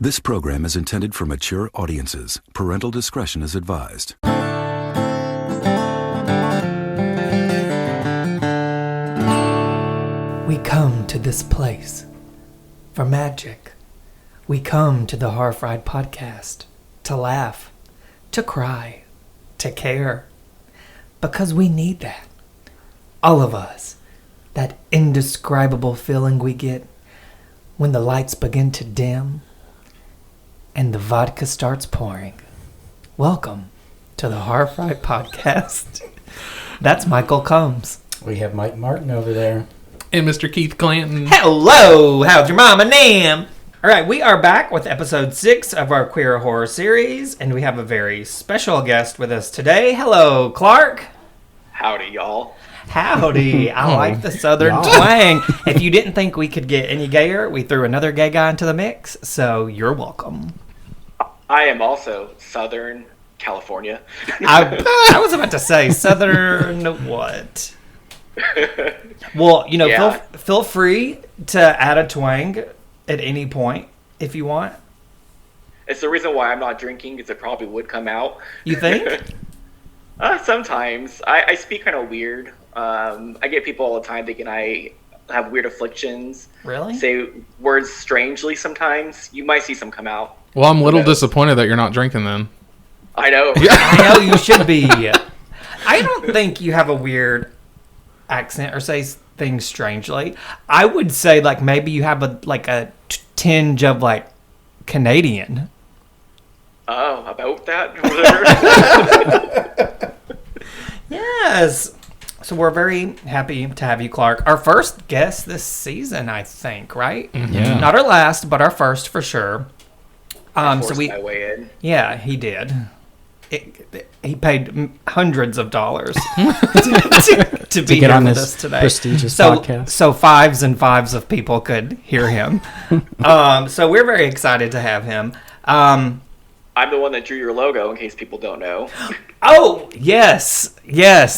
This program is intended for mature audiences. Parental discretion is advised. We come to this place for magic. We come to the Horror Fried Podcast to laugh, to cry, to care. Because we need that. All of us. That indescribable feeling we get when the lights begin to dim and the vodka starts pouring. Welcome to the Horror Fried Podcast. That's Michael Combs. We have Mike Martin over there. And Mr. Keith Clanton. Hello! How's your mama name? Alright, we are back with episode 6 of our queer horror series, and we have a very special guest with us today. Hello, Clark. Howdy, y'all. Howdy. I like the southern twang. If you didn't think we could get any gayer, we threw another gay guy into the mix, so you're welcome. I am also Southern California. I was about to say, southern what? Well, you know, Yeah. feel free to add a twang at any point if you want. It's the reason why I'm not drinking, because it probably would come out. You think? Sometimes. I speak kind of weird. I get people all the time thinking I have weird afflictions. Really? Say words strangely sometimes. You might see some come out. Well, I'm a little disappointed that you're not drinking then. I know. I know you should be. I don't think you have a weird accent or say things strangely. I would say like maybe you have a tinge of like Canadian. Oh, about that? Yes. So we're very happy to have you, Clark. Our first guest this season, I think, right? Mm-hmm. Yeah. Not our last, but our first for sure. Forced my way in. Yeah, he did. He paid hundreds of dollars to be get here on with this us today. prestigious podcast. So fives and fives of people could hear him. So we're very excited to have him. I'm the one that drew your logo, in case people don't know. Oh, yes,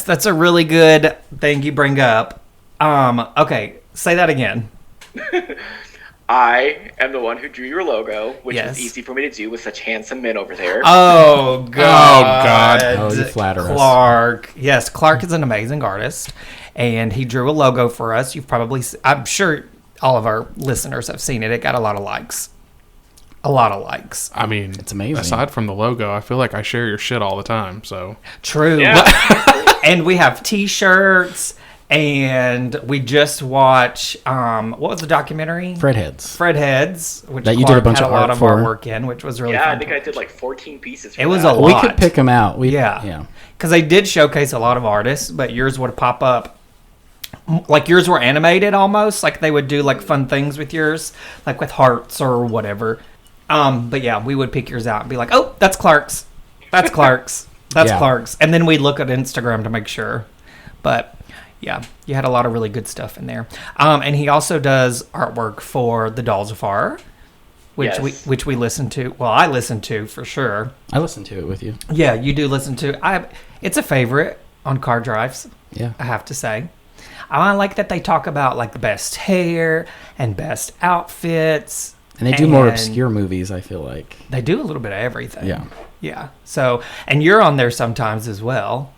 that's a really good thing you bring up. Okay, say that again. I am the one who drew your logo, which Yes. is easy for me to do with such handsome men over there. Oh, God. God. Oh, you flatter us. Clark. Yes, Clark is an amazing artist, and he drew a logo for us. You've probably, I'm sure all of our listeners have seen it. It got a lot of likes. I mean, It's amazing. Aside from the logo, I feel like I share your shit all the time. So True. Yeah. And we have T-shirts, and we just watched, what was the documentary? Fred Heads. Fred Heads, which That you Clark did a bunch had of a lot art of for. artwork in, which was really Yeah, fun. I think I did like 14 pieces for It was that. a We lot. could pick them out. Yeah. Because they did showcase a lot of artists, but yours would pop up. Like yours were animated almost. Like they would do like fun things with yours, like with hearts or whatever. But yeah, we would pick yours out and be like, oh, that's Clark's. That's Clark's. That's Yeah. Clark's. And then we'd look at Instagram to make sure. But yeah, you had a lot of really good stuff in there. And he also does artwork for The Dolls of Horror, which Yes. we listen to. Well, I listen to for sure. I listened to it with you. Yeah, you do listen to. It's a favorite on car drives. Yeah. I have to say. I like that they talk about like the best hair and best outfits. And they do more and obscure movies, I feel like. They do a little bit of everything. Yeah. Yeah. So, and you're on there sometimes as well.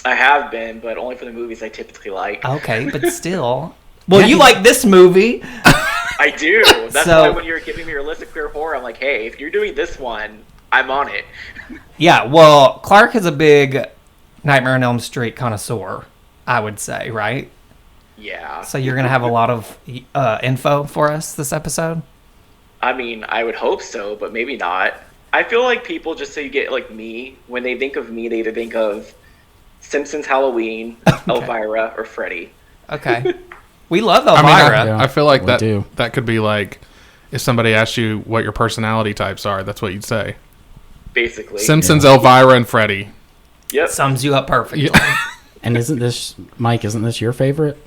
I have been, but only for the movies I typically like. Okay, but still. Well, you like this movie. I do. That's So- why when you're giving me your list of queer horror, I'm like, hey, if you're doing this one, I'm on it. Yeah, well, Clark is a big Nightmare on Elm Street connoisseur, I would say, right? Yeah. So you're going to have a lot of info for us this episode? I mean, I would hope so, but maybe not. I feel like people, just so you get like me, when they think of me, they either think of Simpsons Halloween, Elvira, or Freddy. Okay. We love I Elvira. mean, I feel like We do. that could be like if somebody asked you what your personality types are, that's what you'd say. Basically. Simpsons, Elvira, and Freddy. Yep. Sums you up perfectly. And isn't this your favorite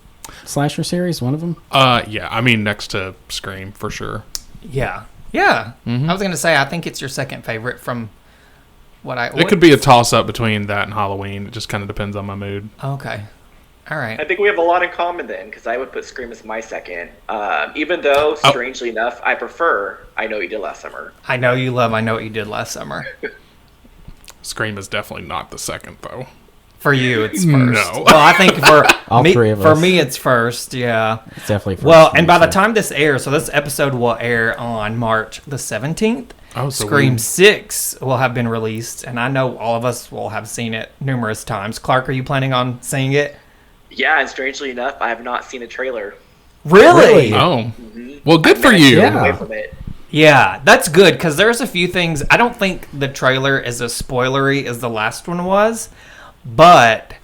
slasher series? One of them? Yeah. I mean, next to Scream for sure. Yeah. Yeah. Mm-hmm. I was going to say, I think it's your second favorite from what I... It could be a toss up between that and Halloween. It just kind of depends on my mood. Okay. All right. I think we have a lot in common then, because I would put Scream as my second. Even though, strangely enough, I prefer I Know What You Did Last Summer. I know you love I Know What You Did Last Summer. Scream is definitely not the second, though. For you, it's first. No. Well, I think for All me, three of for us. me, it's first. Yeah. It's definitely first. Well, for and me, by the so. time this airs, so this episode will air on March the 17th. Oh, so Scream 6 will have been released, and I know all of us will have seen it numerous times. Clark, are you planning on seeing it? Yeah, and strangely enough, I have not seen a trailer. Really? Oh. Well, good for I'm you. Yeah. away from it. Yeah, that's good, because there's a few things. I don't think the trailer is as spoilery as the last one was, but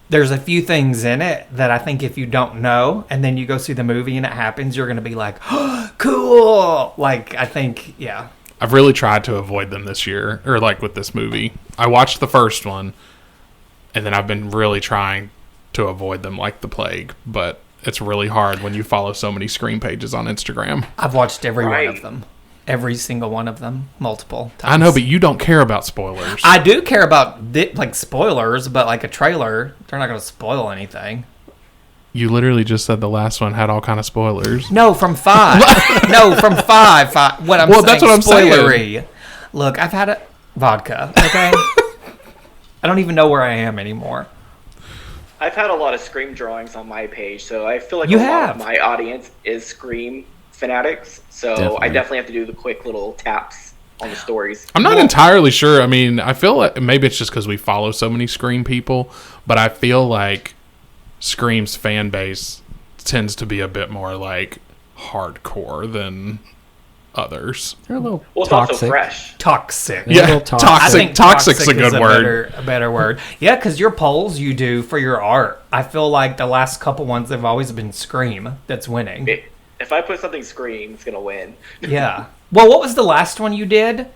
there's a few things in it that I think if you don't know, and then you go see the movie and it happens, you're going to be like, oh, cool! Like, I think, yeah. I've really tried to avoid them this year, or like with this movie. I watched the first one, and then I've been really trying to avoid them like the plague, but it's really hard when you follow so many Scream pages on Instagram. I've watched every one Right. of them. Every single one of them. Multiple times. I know, but you don't care about spoilers. I do care about, like, spoilers, but, like, a trailer, they're not going to spoil anything. You literally just said the last one had all kind of spoilers. No, from 5. No, from 5. What I'm Well, saying, that's what I'm saying. spoilery. Look, I've had a vodka, okay? I don't even know where I am anymore. I've had a lot of Scream drawings on my page, so I feel like You a lot have. of my audience is Scream fanatics. So I definitely have to do the quick little taps on the stories. I'm not entirely sure. I mean, I feel like maybe it's just because we follow so many Scream people, but I feel like Scream's fan base tends to be a bit more like hardcore than others. They're a little Well, it's toxic. also fresh. Toxic. Yeah. little toxic. I think Toxic's a toxic is good word. A better word. Yeah, because your polls you do for your art, I feel like the last couple ones have always been Scream that's winning. If I put something Scream, it's gonna win. Yeah. Well, what was the last one you did?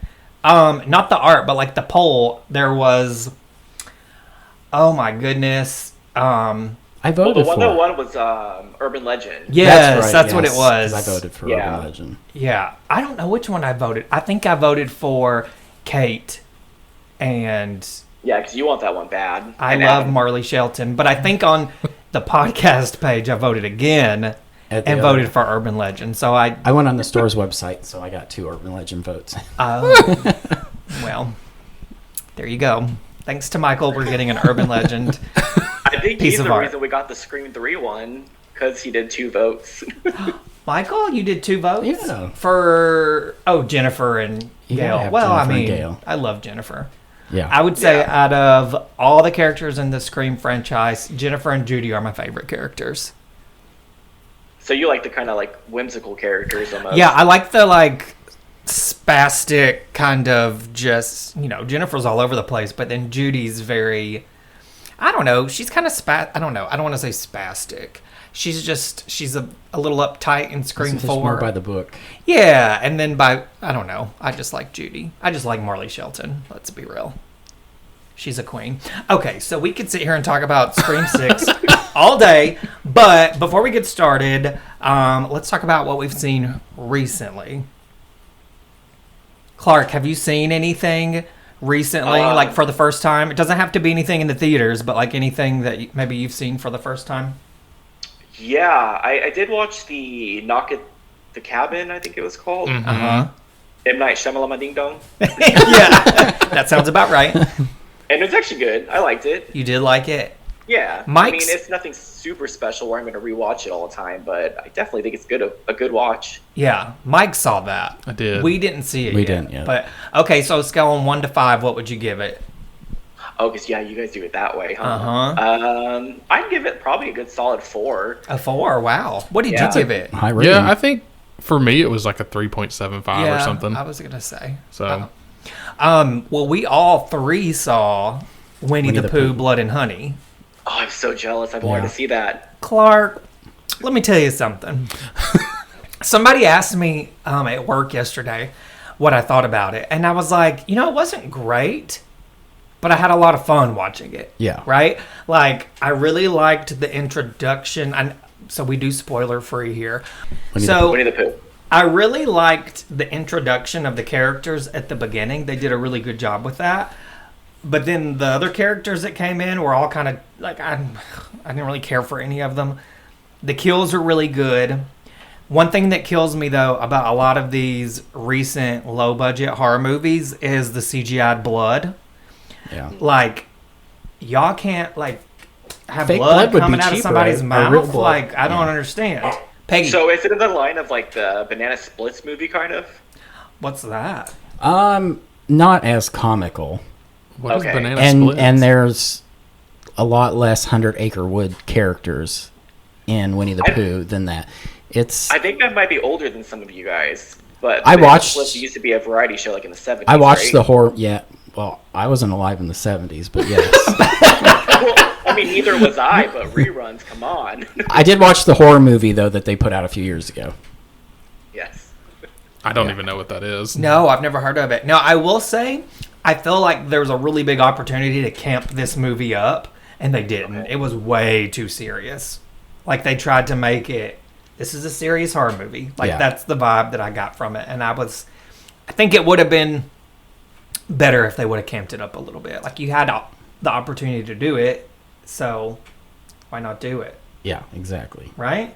Not the art, but like the poll. There was. Oh my goodness. I Well, voted the one for that it. won was Urban Legend. Yes, that's right, what it yes, was. 'cause I voted for Yeah. Urban Legend. Yeah, I don't know which one I voted. I think I voted for Kate, and Yeah, because you want that one bad. I And love Adam. Marley Shelton. But I think on the podcast page, I voted again At the and other- voted for Urban Legend. So I, I went on the store's website, so I got 2 Urban Legend votes. well, there you go. Thanks to Michael, we're getting an Urban Legend. I think piece he's of the art. reason we got the Scream 3 one, because he did 2 votes. Michael, you did 2 votes? Yeah. For, Jennifer and You gotta Gail. have Well, Jennifer I and mean, Gail. I love Jennifer. Yeah. I would say Yeah. out of all the characters in the Scream franchise, Jennifer and Judy are my favorite characters. So you like the kind of like whimsical characters almost. Yeah, I like the like spastic kind of just, Jennifer's all over the place, but then Judy's very, I don't know, she's kind of I don't know, I don't want to say spastic. She's a little uptight in Scream This is 4. more by the book. Yeah, and then I don't know, I just like Judy. I just like Marley Shelton, let's be real. She's a queen. Okay, so we could sit here and talk about Scream 6 all day, but before we get started, let's talk about what we've seen recently. Clark, have you seen anything recently, like for the first time? It doesn't have to be anything in the theaters, but like anything that maybe you've seen for the first time? Yeah, I did watch the Knock at the Cabin, I think it was called. Mm-hmm. Uh-huh. M. Night Shyamalan Ding Dong. Yeah, that sounds about right. And it's actually good. I liked it. You did like it? Yeah. I Mike's- mean, it's nothing super special where I'm going to rewatch it all the time, but I definitely think it's a good watch. Yeah, Mike saw that. I did. We didn't see it We yet. didn't yet. But, okay, so scale on 1 to 5, what would you give it? Oh, because, yeah, you guys do it that way, huh? Uh-huh. I'd give it probably a good solid 4. A 4, wow. What did Yeah. you give it? High rating. Yeah, I think for me it was like a 3.75 or something. I was going to say. So Well, we all 3 saw Winnie the the Pooh, Pooh. Blood and Honey. Oh, I'm so jealous. I've wanted Yeah. to see that. Clark, let me tell you something. Somebody asked me at work yesterday what I thought about it. And I was like, it wasn't great, but I had a lot of fun watching it. Yeah. Right? Like, I really liked the introduction. So we do spoiler free here. Winnie the So Winnie the Pooh. I really liked the introduction of the characters at the beginning. They did a really good job with that. But then the other characters that came in were all kind of like I didn't really care for any of them. The kills are really good. One thing that kills me though about a lot of these recent low budget horror movies is the CGI'd blood. Yeah. Like y'all can't like have Fake blood blood would coming be out of cheaper, somebody's right? Or real mouth. blood. Like I don't Yeah. understand. Peggy, So is it in the line of like the Banana Splits movie, kind of? what's that? Not as comical. What is Okay. Banana And Splits? and there's a lot less 100 Acre Wood characters in Winnie the Pooh than that. It's I think that might be older than some of you guys. But I Banana watched- Splits used to be a variety show like in the 70s. I watched right? the horror. Yeah, well, I wasn't alive in the 70s, but yes, Well, I mean, neither was I, but reruns, come on. I did watch the horror movie though that they put out a few years ago. Yes. I don't even know what that is. No, I've never heard of it. Now, I will say, I feel like there was a really big opportunity to camp this movie up, and they didn't. Okay. It was way too serious. Like, they tried to make it, this is a serious horror movie. Like, Yeah. that's the vibe that I got from it. And I think it would have been better if they would have camped it up a little bit. Like, you had the opportunity to do it, so why not do it? Yeah, exactly. Right?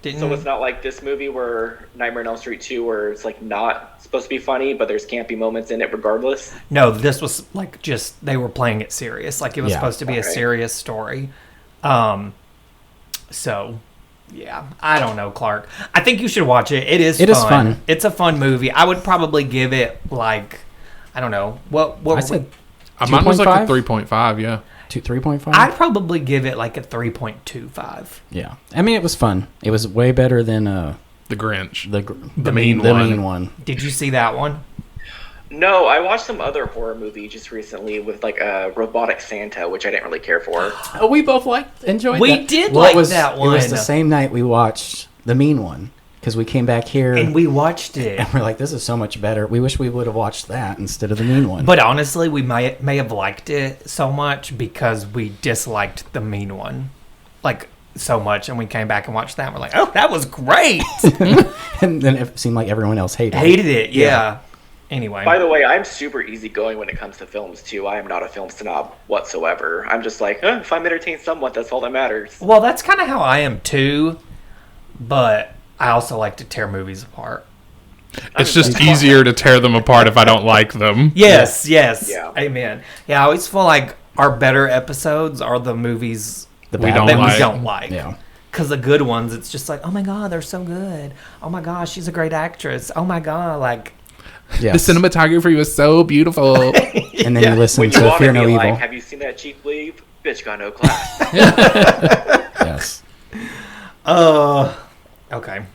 Didn't So it's not like this movie where Nightmare on Elm Street 2 where it's like not supposed to be funny, but there's campy moments in it regardless. No, this was like just they were playing it serious. Like it was Yeah. supposed to be a Okay. serious story. So yeah, I don't know, Clark. I think you should watch it. It is fun. It's a fun movie. I would probably give it like I don't know. What I said Mine was like a 2.5? 3.5, yeah. 3.5. I'd probably give it like a 3.25. Yeah, I mean it was fun. It was way better than The Grinch. the mean mean one. one. Did you see that one? No, I watched some other horror movie just recently with like a robotic Santa, which I didn't really care for. Oh, we both enjoyed. We that. did Well, like it was, that It was the one. same night we watched the mean one because we came back here And we watched it. and we're like, this is so much better. We wish we would have watched that instead of the mean one. But honestly, we may have liked it so much because we disliked the mean one. Like so much, and we came back and watched that and we're like, oh, that was great. and then it seemed like everyone else hated it, yeah. Anyway. By the way, I'm super easygoing when it comes to films too. I am not a film snob whatsoever. I'm just like, if I'm entertained somewhat, that's all that matters. Well, that's kind of how I am too, but I also like to tear movies apart. It's just easier to tear them apart if I don't like them. Yes. Yeah. Amen. Yeah, I always feel like our better episodes are the movies The We bad don't that ones. we don't like. Yeah. Because the good ones, it's just like, oh my God, they're so good. Oh my gosh, she's a great actress. Oh my God, like... Yes. The cinematography was so beautiful. And then you listen When you to want Fear to No be Evil. like, have you seen that cheap leave? Bitch got no class. Yes. Okay.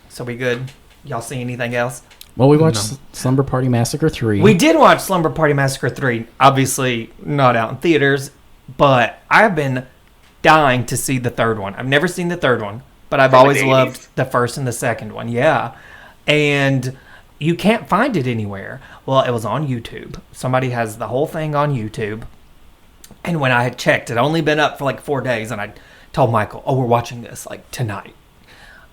So we good? Y'all see anything else? Well, we watched Slumber Party Massacre 3. We did watch Slumber Party Massacre 3. Obviously, not out in theaters, but I've been dying to see the third one. I've never seen the third one, but I've From the always 80s? loved the first and the second one. Yeah. And you can't find it anywhere. Well, it was on YouTube. Somebody has the whole thing on YouTube. And when I had checked, it had only been up for like 4 days, and I told Michael, "Oh, we're watching this like tonight."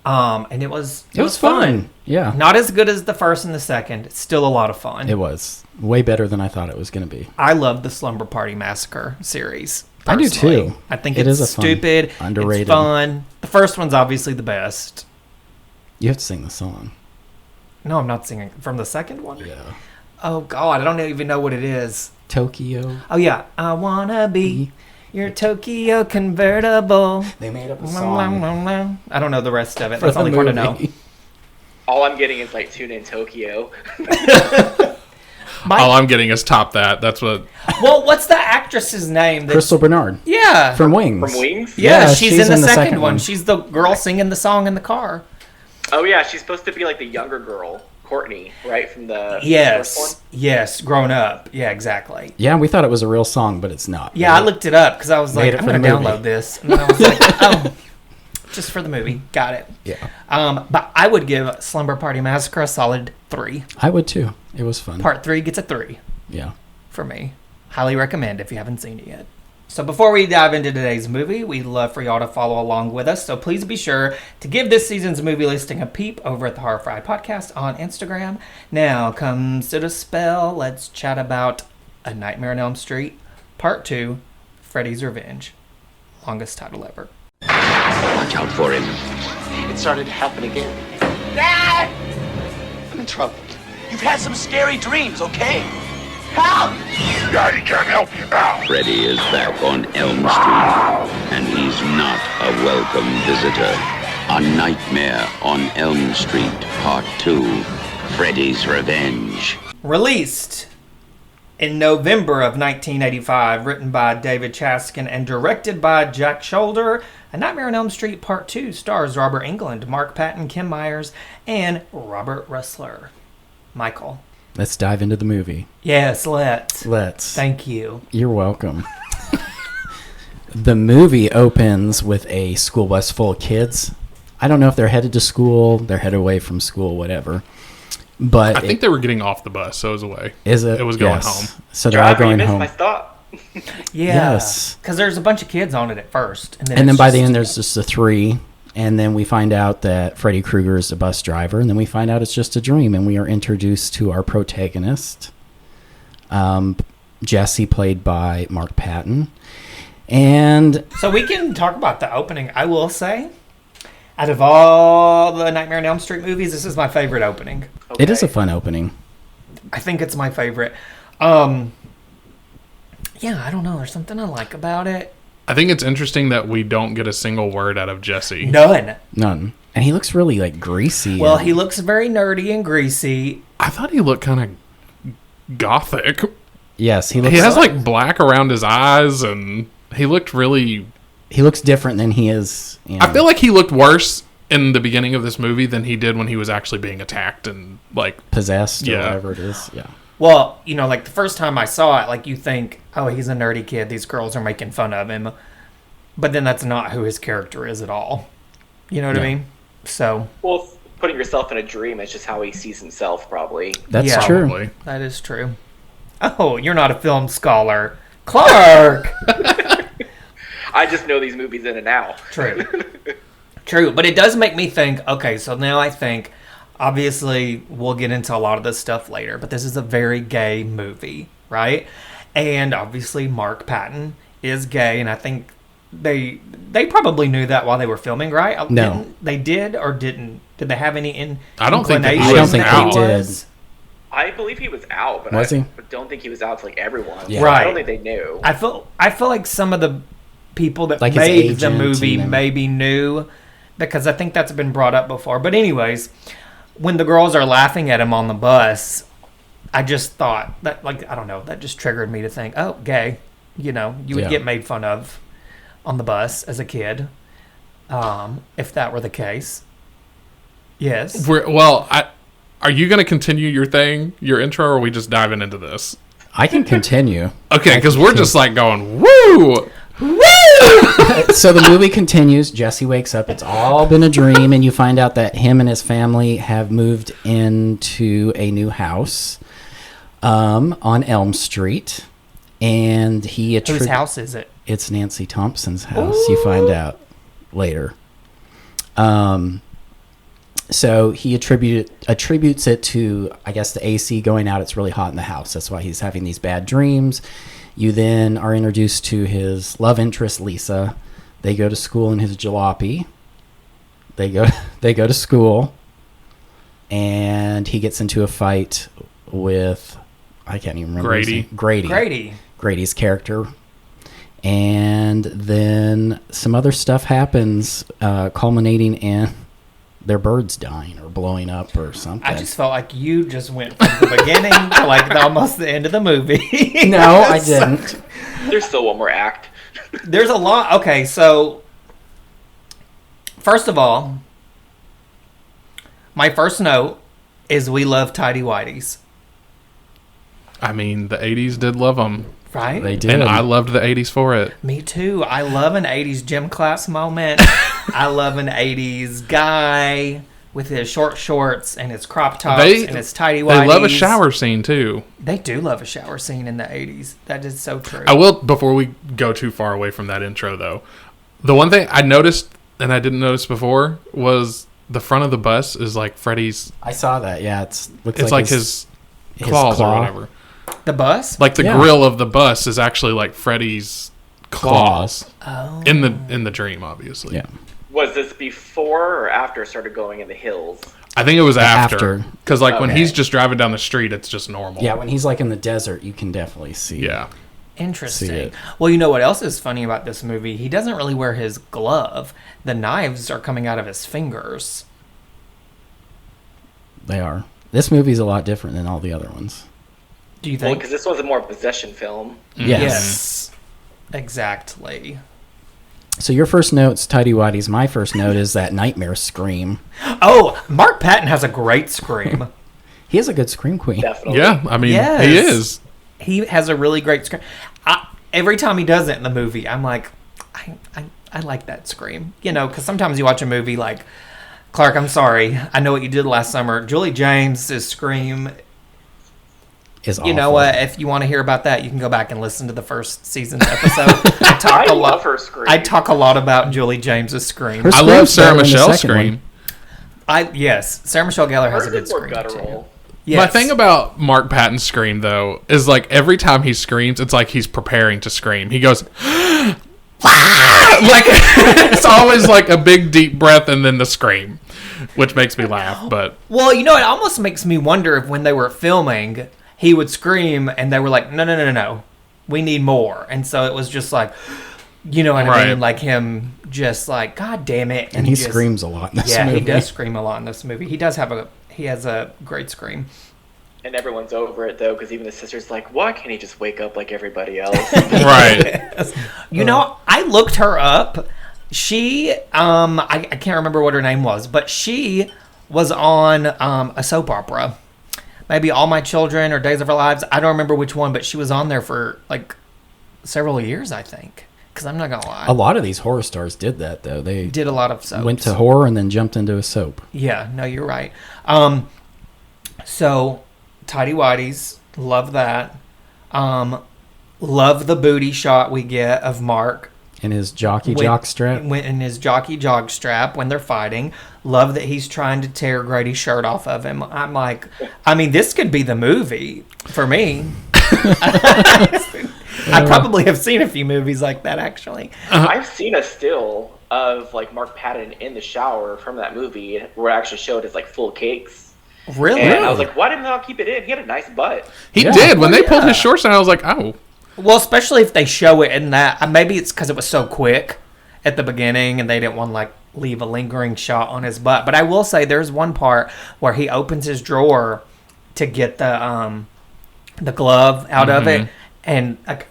And it was fun. Yeah. Not as good as the first and the second. It's still a lot of fun. It was way better than I thought it was going to be. I love the Slumber Party Massacre series. I do personally. too. I think It it's is a fun, stupid. underrated. It's fun. The first one's obviously the best. You have to sing the song. No, I'm not singing from the second one. Yeah. Oh God, I don't even know what it is. Tokyo. Oh yeah, I wanna be your Tokyo convertible. They made up a song. I don't know the rest of it. for That's the all I want to know. movie. All I'm getting is like Tune in Tokyo. All I'm getting is Top That. That's what. Well, what's the actress's name? Crystal Bernard Yeah. from Wings. From Wings? Yeah, Yeah, she's in the second one. She's the girl singing the song in the car. Oh yeah, she's supposed to be like the younger girl, Courtney, right? From the first one? Yes, grown up. Yeah, exactly. Yeah, we thought it was a real song, but it's not. Yeah, I looked it up because I was Made like, it I'm for going the to movie. download this. And then I was like, oh, just for the movie. Got it. Yeah. But I would give Slumber Party Massacre a solid 3. I would too. It was fun. Part 3 gets a 3 Yeah. for me. Highly recommend if you haven't seen it yet. So before we dive into today's movie, we'd love for y'all to follow along with us. So please be sure to give this season's movie listing a peep over at the Horror Fried Podcast on Instagram. Now comes to the spell. Let's chat about A Nightmare on Elm Street, Part 2, Freddy's Revenge. Longest title ever. Watch out for him. It started to happen again. Dad! I'm in trouble. You've had some scary dreams, okay? Help! Daddy can't help you now. Freddy is back on Elm Street, and he's not a welcome visitor. A Nightmare on Elm Street, Part 2, Freddy's Revenge. Released in November of 1985, written by David Chaskin and directed by Jack Sholder, A Nightmare on Elm Street Part 2 stars Robert Englund, Mark Patton, Kim Myers, and Robert Rusler. Michael. Let's dive into the movie. Yes, let's. Thank you. You're welcome. The movie opens with a school bus full of kids. I don't know if they're headed to school, they're headed away from school, whatever. But I think they were getting off the bus, so it was away. Is it? It was going Yes. home. So they're all going home. My stop. Yeah. Yes. Because there's a bunch of kids on it at first. And then by the end, there's just the three. And then we find out that Freddy Krueger is a bus driver. And then we find out it's just a dream. And we are introduced to our protagonist, Jesse, played by Mark Patton. And so we can talk about the opening. I will say, out of all the Nightmare on Elm Street movies, this is my favorite opening. It is a fun opening. I think it's my favorite. Yeah, I don't know. There's something I like about it. I think it's interesting that we don't get a single word out of Jesse. None. And he looks really like greasy. Well, he looks very nerdy and greasy. I thought he looked kind of gothic. Yes, he has like black around his eyes, and he looked really... He looks different than he is. You know. I feel like he looked worse in the beginning of this movie than he did when he was actually being attacked and like possessed or whatever it is. Yeah. Well, you know, like the first time I saw it, like you think, oh, he's a nerdy kid. These girls are making fun of him. But then that's not who his character is at all. You know what I mean? So. Well, putting yourself in a dream is just how he sees himself, probably. That's true. Probably. That is true. Oh, you're not a film scholar. Clark! I just know these movies in and out. True. True. But it does make me think, okay, so now I think, obviously, we'll get into a lot of this stuff later, but this is a very gay movie, right? And obviously, Mark Patton is gay, and I think they probably knew that while they were filming, right? No. They did or didn't? Did they have any I don't think they did. I believe he was out, but I don't think he was out to like everyone. Yeah. So Right. I don't think they knew. I feel like some of the people that like made the movie maybe knew, because I think that's been brought up before. But anyways, when the girls are laughing at him on the bus, I just thought that, like, I don't know, that just triggered me to think, oh, gay. You know, you would get made fun of on the bus as a kid, if that were the case. Yes. Are you going to continue your intro, or are we just diving into this? I can continue. Okay, because we're just like going, woo! So the movie continues. Jesse wakes up. It's all been a dream, and you find out that him and his family have moved into a new house on Elm Street. And he whose house is it? It's Nancy Thompson's house. Ooh. You find out later. So he attributes it to, I guess, the AC going out. It's really hot in the house. That's why he's having these bad dreams. You then are introduced to his love interest, Lisa. They go to school in his jalopy. They go to school, and he gets into a fight with, I can't even remember. Grady. Grady's character. And then some other stuff happens, culminating in their birds dying or blowing up or something. I just felt like you just went from the beginning to like almost the end of the movie. No, I didn't. There's still one more act. There's a lot. Okay, so first of all, my first note is we love tidy whities. I mean, the 80s did love them. Right? They did. And I loved the 80s for it. Me too. I love an 80s gym class moment. I love an 80s guy with his short shorts and his crop tops and his tidy whities. They love a shower scene, too. They do love a shower scene in the 80s. That is so true. I will, before we go too far away from that intro, though, the one thing I noticed, and I didn't notice before, was the front of the bus is like Freddy's... I saw that, yeah. It's like his claws or whatever. The bus? Like the grill of the bus is actually like Freddy's claws. Oh. In the dream, obviously. Yeah. Was this before or after it started going in the hills? I think it was after. Because like when Okay. he's just driving down the street, it's just normal. Yeah, when he's like in the desert, you can definitely see. Yeah. Interesting. See it. Well, you know what else is funny about this movie? He doesn't really wear his glove. The knives are coming out of his fingers. They are. This movie's a lot different than all the other ones. Do you Well, think? because this was a more possession film. Yes. Exactly. So your first note's Tidy Whitey's. My first note is that nightmare scream. Oh, Mark Patton has a great scream. He is a good scream queen. Definitely. Yeah, I mean, Yes. he is. He has a really great scream. Every time he does it in the movie, I'm like, I like that scream. You know, because sometimes you watch a movie like, Clark, I'm sorry. I know what you did last summer. Julie James' scream. Is You know awful. what? If you want to hear about that, you can go back and listen to the first season's episode. I talk I a lot. love her scream. I talk a lot about Julie James' scream. Her I love scream's Sarah better than the Michelle's second one. scream. Yes, Sarah Michelle Gellar has Hers a good is more scream too. guttural. Yes. My thing about Mark Patton's scream, though, is like every time he screams, it's like he's preparing to scream. He goes, like, it's always like a big deep breath and then the scream, which makes me laugh. But Well, you know, it almost makes me wonder if when they were filming, he would scream and they were like, no, we need more. And so it was just like, you know what I Right. mean? Like him just like, God damn it. And he just, screams a lot in this Yeah, movie. he does scream a lot in this movie. He has a great scream. And everyone's over it, though, because even the sister's like, why can't he just wake up like everybody else? right, You know, I looked her up. She, I can't remember what her name was, but she was on a soap opera. Maybe All My Children or Days of Our Lives. I don't remember which one, but she was on there for like several years, I think. Because I'm not going to lie. A lot of these horror stars did that, though. They Did a lot of soaps. went to horror and then jumped into a soap. Yeah, no, you're right. So, Tidy Whitey's, love that. Love the booty shot we get of Mark. In his jock strap. In his jockey jog strap when they're fighting. Love that he's trying to tear Grady's shirt off of him. I'm like, I mean, this could be the movie for me. I probably have seen a few movies like that, actually. I've seen a still of like Mark Patton in the shower from that movie where it actually showed his like full cakes. Really? And I was like, why didn't they all keep it in? He had a nice butt. he Yeah. did when they pulled yeah. his shorts down. I was like, oh, Well, especially if they show it in that. Maybe it's because it was so quick at the beginning and they didn't want to like leave a lingering shot on his butt. But I will say there's one part where he opens his drawer to get the glove out of it, and like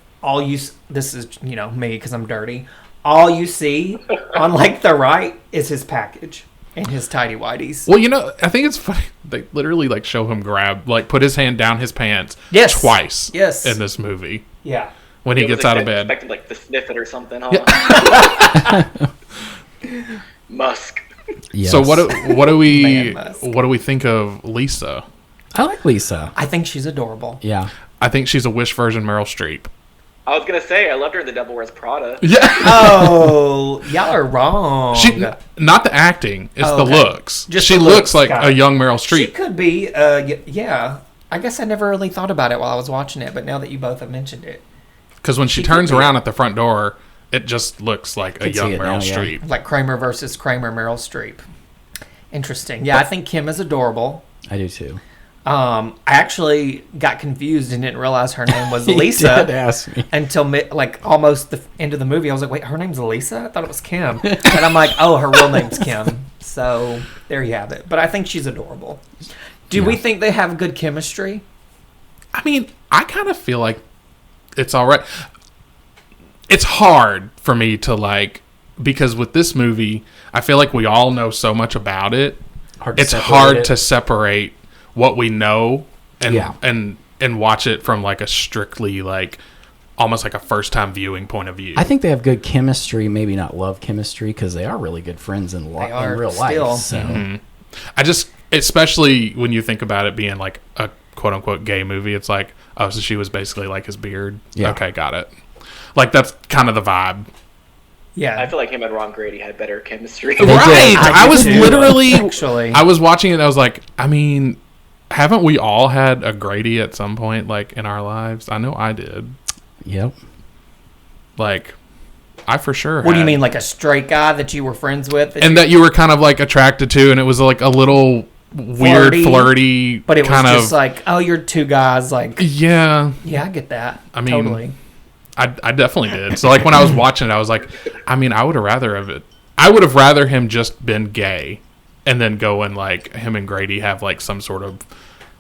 this is me because I'm dirty. All you see on like the right is his package and his tidy whities. well, I think it's funny. They literally like show him put his hand down his pants twice. Yes. In this movie Yeah. when he It was gets out of like bed. expected like to sniff it or something, huh? Musk. Yes. So what do we Man must. what do we think of Lisa? I like Lisa. I think she's adorable. Yeah. I think she's a Wish version Meryl Streep. I was gonna say I loved her in The Devil Wears Prada. Yeah. Oh, y'all are wrong. She not the acting, it's Oh, the okay. looks. Just she the looks looks, like got a it. young Meryl She Streep. could be, yeah. I guess I never really thought about it while I was watching it, but now that you both have mentioned it. Because when she She turns could be. around at the front door, it just looks like a Could see young it Meryl now, yeah. Streep. Like Kramer versus Kramer, Meryl Streep. Interesting. Yeah, I think Kim is adorable. I do too. I actually got confused and didn't realize her name was He Lisa did ask me. until almost the end of the movie. I was like, wait, her name's Lisa? I thought it was Kim. And I'm like, oh, her real name's Kim. So there you have it. But I think she's adorable. Do we think they have good chemistry? I mean, I kind of feel like it's all right. It's hard for me to like, because with this movie, I feel like we all know so much about it. It's hard to separate what we know and watch it from like a strictly like almost like a first time viewing point of view. I think they have good chemistry, maybe not love chemistry, because they are really good friends in real still. life. So. I just, especially when you think about it being like a quote unquote gay movie, it's like, oh, so she was basically like his beard. Yeah. Okay, got it. Like that's kind of the vibe. Yeah. I feel like him and Ron Grady had better chemistry. did. Right. I I do was too, literally, actually. I was watching it and I was like, I mean, haven't we all had a Grady at some point, like, in our lives? I know I did. Yep. Like, I for sure What do you had. mean, like a straight guy that you were friends with? And that you were kind of, like, attracted to, and it was, like, a little weird, flirty, but it was kind just of, like, oh, you're two guys, like, yeah, I get that. I mean, totally. I definitely did. So, like, when I was watching it, I was like, I mean, I would have rather him just been gay, and then go and, like, him and Grady have, like, some sort of,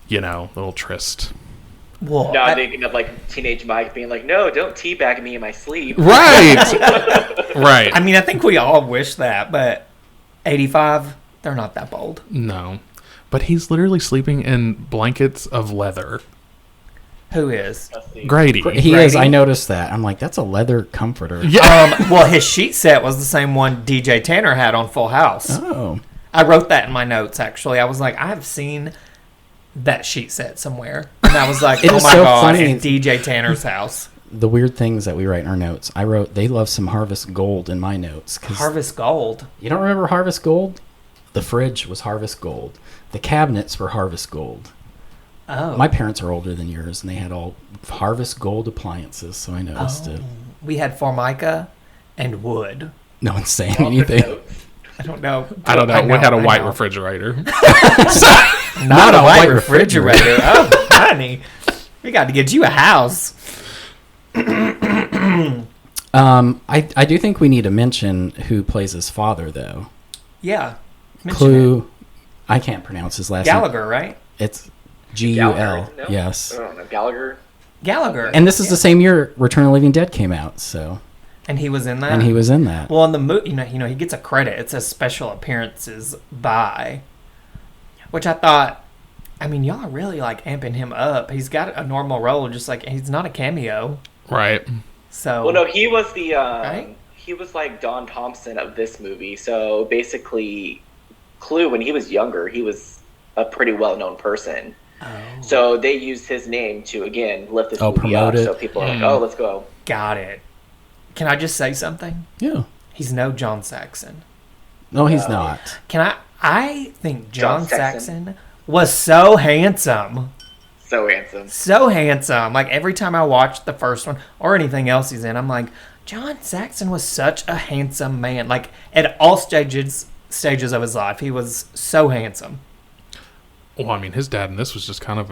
little tryst. Well, Now I'm thinking of like teenage Mike being like, "No, don't teabag me in my sleep." Right. Right. I mean, I think we all wish that, but 85, they're not that bold. No. But he's literally sleeping in blankets of leather. Who is? Grady. He is. I noticed that. I'm like, that's a leather comforter. Yeah. Well, his sheet set was the same one DJ Tanner had on Full House. Oh. I wrote that in my notes, actually. I was like, I've seen that sheet set somewhere. And I was like, It oh is my so God, funny. in DJ Tanner's house. The weird things that we write in our notes. I wrote, they love some Harvest Gold in my notes. Harvest Gold. You don't remember Harvest Gold? The fridge was Harvest Gold. The cabinets were Harvest Gold. Oh. My parents are older than yours, and they had all Harvest Gold appliances, so I noticed it. We had Formica and wood. No one's saying anything. I don't know. I don't know. I We had a I white know. refrigerator. Not a white refrigerator. Oh, honey. We got to get you a house. I do think we need to mention who plays his father, though. Yeah. Mention Clue. I can't pronounce his last name. Gallagher, right? It's Gul. Gallagher, no? Yes. I don't know, Gallagher. Gallagher. And this is the same year Return of the Living Dead came out, so. And he was in that? And he was in that. Well, in the movie, he gets a credit. It says special appearances by, which I thought, I mean, y'all are really like amping him up. He's got a normal role, just like he's not a cameo. Right. So. Well, no, he was the Right? he was like Don Thompson of this movie. So basically, Clue, when he was younger, he was a pretty well-known person. Oh. So they used his name to again lift this movie promote up. it. So people are like, "Oh, let's go." Got it. Can I just say something? Yeah. He's no John Saxon. No, he's not. I think John John Saxon. Saxon was so handsome. So handsome. So handsome. Like every time I watch the first one or anything else he's in, I'm like, John Saxon was such a handsome man. Like at all stages of his life, he was so handsome. Well, I mean, his dad in this was just kind of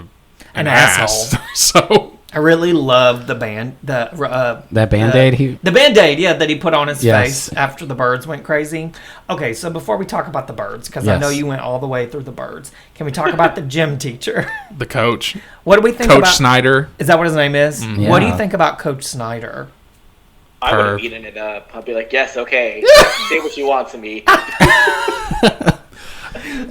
An ass. asshole. So I really loved the band, that Band-Aid. the Band-Aid, yeah, that he put on his Yes. face after the birds went crazy. Okay, so before we talk about the birds, because I Yes. know you went all the way through the birds, can we talk about the gym teacher? the coach, What do we think Coach about Snyder. Is that what his name is? Yeah. What do you think about Coach Snyder? I would Perv. have eaten it up. I'd be like, "Yes, okay, say what you want to me."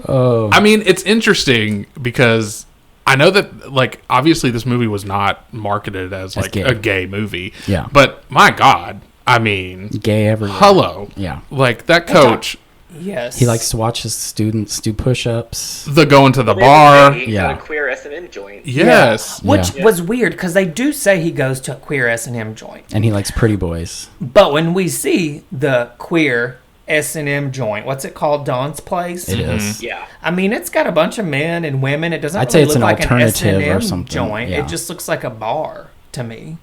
Oh. I mean, it's interesting because I know that, like, obviously this movie was not marketed as like gay. a gay movie. Yeah. But my God, I mean, Gay everywhere. hello. Yeah. Like that coach, Yes. He likes to watch his students do push-ups. the going to the bar. He Yeah. got a queer S&M joint. Yes. Which Yeah. was weird because they do say he goes to a queer S&M joint. And he likes pretty boys. But when we see the queer S&M joint, what's it called? Don's Place? It is. Yeah. I mean, it's got a bunch of men and women. It doesn't I'd really say it's look an like alternative an or S&M something, joint. yeah. It just looks like a bar to me.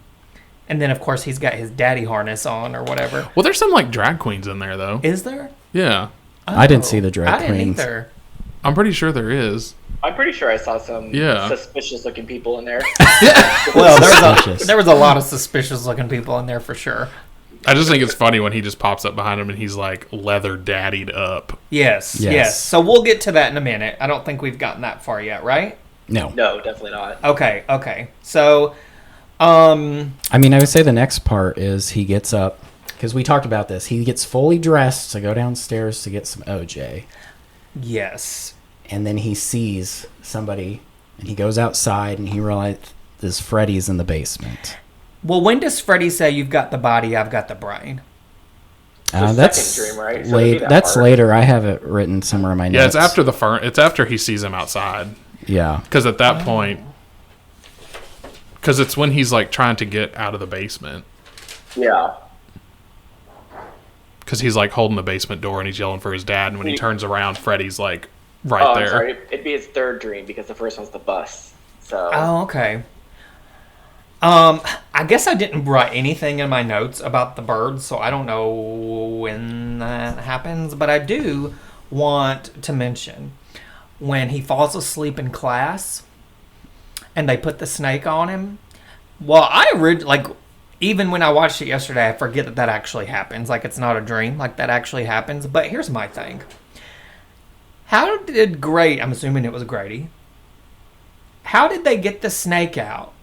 And then, of course, he's got his daddy harness on or whatever. Well, there's some like drag queens in there though. Is there? Yeah. I didn't see the drag I didn't queens. either. I'm pretty sure there is. I'm pretty sure I saw some Yeah. suspicious-looking people in there. Well, Suspicious. there was a lot of suspicious-looking people in there for sure. I just think it's funny when he just pops up behind him and he's like leather daddied up. Yes, Yes. yes. So we'll get to that in a minute. I don't think we've gotten that far yet, right? No. No, definitely not. Okay. So, I mean, I would say the next part is he gets up, because we talked about this. He gets fully dressed to go downstairs to get some OJ. yes. And then he sees somebody, and he goes outside, and he realizes Freddy's in the basement. Well, when does Freddy say, "You've got the body, I've got the brain"? The That's second dream, right? So it'd be that That's part. later. I have it written somewhere in my notes. Yeah, it's after it's after he sees him outside. Yeah. Because at that point, because it's when he's like trying to get out of the basement. Yeah. Because he's like holding the basement door and he's yelling for his dad. And when he turns around, Freddy's like right there. I'm sorry. It'd be his third dream because the first one's the bus. So. Oh, okay. I guess I didn't write anything in my notes about the birds, so I don't know when that happens. But I do want to mention when he falls asleep in class and they put the snake on him. Well, even when I watched it yesterday, I forget that actually happens. Like, it's not a dream. Like, that actually happens. But here's my thing. How did I'm assuming it was Grady. How did they get the snake out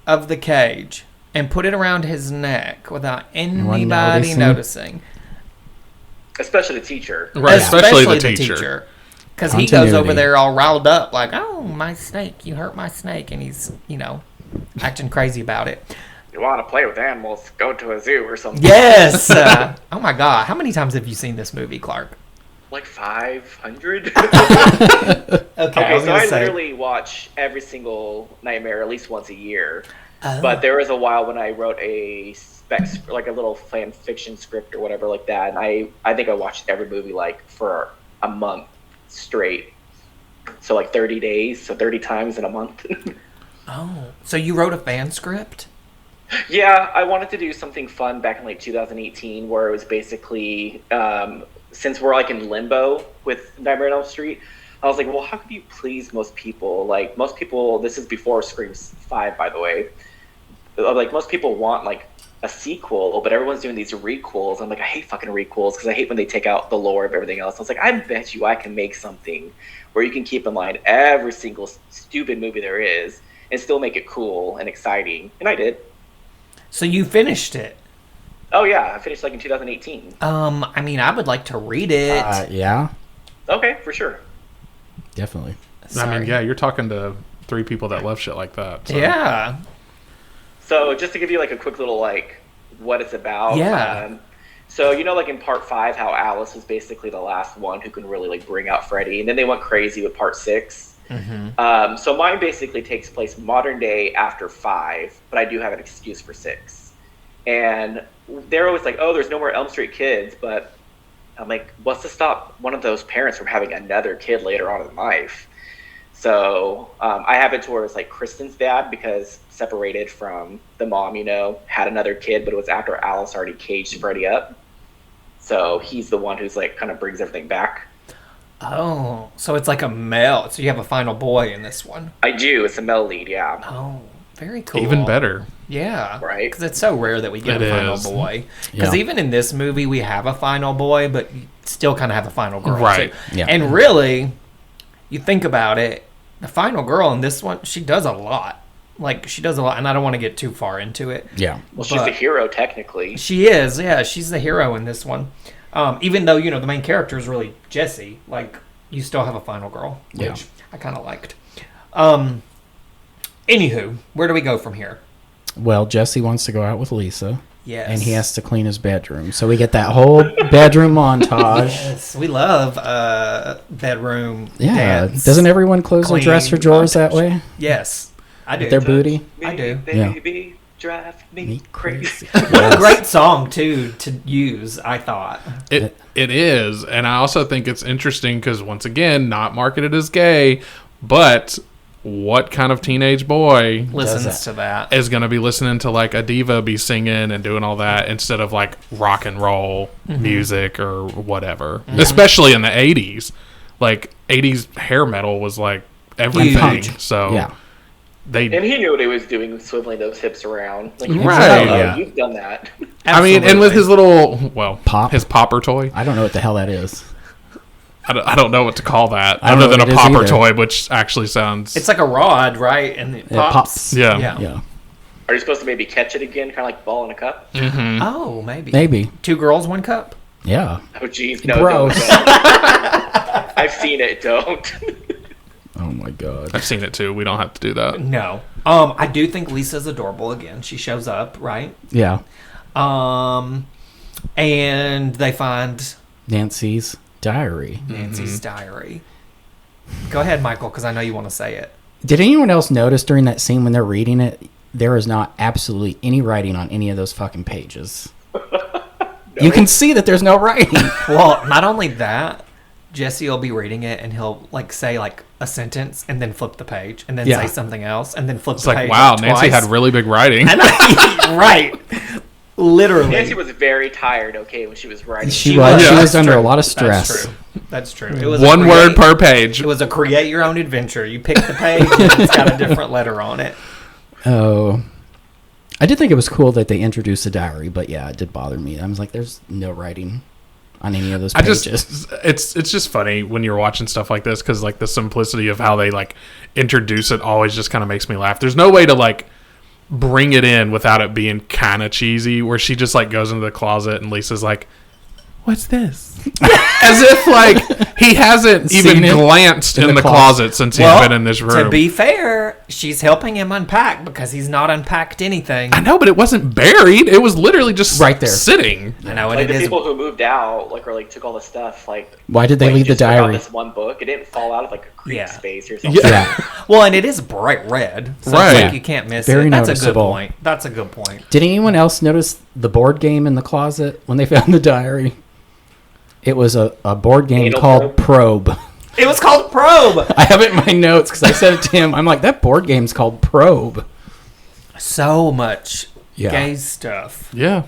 of the cage and put it around his neck without anybody noticing? Especially the teacher. Right, especially the teacher. Because he goes over there all riled up like, oh, my snake, you hurt my snake. And he's, acting crazy about it. You want to play with animals, go to a zoo or something. Yes! Oh my God. How many times have you seen this movie, Clark? Like 500. Okay, so I literally watch every single Nightmare at least once a year. Oh. But there was a while when I wrote a little fan fiction script or whatever like that, and I think I watched every movie like for a month straight. So like 30 days, so 30 times in a month. Oh, so you wrote a fan script? Yeah, I wanted to do something fun back in like 2018 where it was basically since we're like in limbo with Nightmare on Elm Street, I was like, well, how could you please most people? Like, most people, this is before Scream 5, by the way. Like, most people want, like, a sequel, but everyone's doing these requels. I'm like, I hate fucking requels because I hate when they take out the lore of everything else. I was like, I bet you I can make something where you can keep in mind every single stupid movie there is and still make it cool and exciting. And I did. So you finished it? Oh, yeah. I finished, like, in 2018. I mean, I would like to read it. Yeah. Okay, for sure. Definitely. Sorry. I mean, yeah, you're talking to 3 people that love shit like that. So. Yeah. So just to give you like a quick little like what it's about. Yeah. So like in part 5 how Alice was basically the last one who can really like bring out Freddy, and then they went crazy with part 6. Mm-hmm. So mine basically takes place modern day after 5, but I do have an excuse for 6. And they're always like, oh, there's no more Elm Street kids, but I'm like, what's to stop one of those parents from having another kid later on in life? So I have it to where it's like Kristen's dad, because separated from the mom, had another kid, but it was after Alice already caged Freddy up. So he's the one who's like kind of brings everything back. Oh, so it's like a male. So you have a final boy in this one. I do. It's a male lead, yeah. Oh, very cool. Even better. Yeah. Right. Because it's so rare that we get a final boy. Because even in this movie, we have a final boy, but you still kind of have a final girl. Right. Too. Yeah. And really, you think about it, the final girl in this one, she does a lot. Like, she does a lot, and I don't want to get too far into it. Yeah. Well, she's the hero, technically. She is, yeah. She's the hero in this one. Even though, the main character is really Jessie, like, you still have a final girl, which I kind of liked. Anywho, where do we go from here? Well, Jesse wants to go out with Lisa. Yes. And he has to clean his bedroom. So we get that whole bedroom montage. Yes, we love bedroom dance. Doesn't everyone close their dresser drawers that way? Yes, I do. With their booty? I do. Baby, drive me crazy. What a great song, too, to use, I thought. It is. And I also think it's interesting because, once again, not marketed as gay, but what kind of teenage boy listens to that is going to be listening to like a diva be singing and doing all that instead of like rock and roll music or whatever, especially in the 80s. Like 80s hair metal was like everything. So and he knew what he was doing, swiveling those hips around. Like, you've done that. I mean, and with his little his popper toy. I don't know what the hell that is. I don't know what to call that other than a popper toy, which actually sounds... It's like a rod, right? And it pops. Yeah. Are you supposed to maybe catch it again, kind of like ball in a cup? Mm-hmm. Oh, maybe. Maybe. 2 girls, 1 cup? Yeah. Oh, jeez. No, gross. don't. I've seen it. Don't. Oh, my God. I've seen it, too. We don't have to do that. No. I do think Lisa's adorable again. She shows up, right? Yeah. And they find... Nancy's diary. Nancy's diary. Go ahead, Michael, because I know you want to say it. Did anyone else notice during that scene when they're reading it, there is not absolutely any writing on any of those fucking pages? No. You can see that there's no writing. Well, not only that, Jesse will be reading it and he'll like say like a sentence and then flip the page and then Yeah. say something else and then flip It's the like, page. wow, like, Nancy twice. had really big writing. Right. Literally. Nancy was very tired, when she was writing. She was That's under true. a lot of stress. That's true. It was One word per page. It was a create your own adventure. You pick the page and it's got a different letter on it. Oh, I did think it was cool that they introduced a diary, but yeah, it did bother me. I was like, there's no writing on any of those pages. It's just funny when you're watching stuff like this because like the simplicity of how they like introduce it always just kind of makes me laugh. There's no way to like bring it in without it being kind of cheesy, where she just like goes into the closet and Lisa's like, "What's this?" As if like he hasn't even glanced in the closet since he's been in this room. To be fair, she's helping him unpack because he's not unpacked anything. I know, but it wasn't buried. It was literally just right there, sitting. I know, and like it the is. people who moved out, took all the stuff. Why did they leave the just forgot diary? This one book, it didn't fall out of a creek space or something. Yeah. Well, and it is bright red, so Right. it's like you can't miss Very it. That's noticeable. a good point. That's a good point. Did anyone else notice the board game in the closet when they found the diary? It was a board game Anal called Probe. It was called Probe. I have it in my notes because I said it to him. I'm like, that board game's called Probe. So much Yeah. gay stuff. Yeah.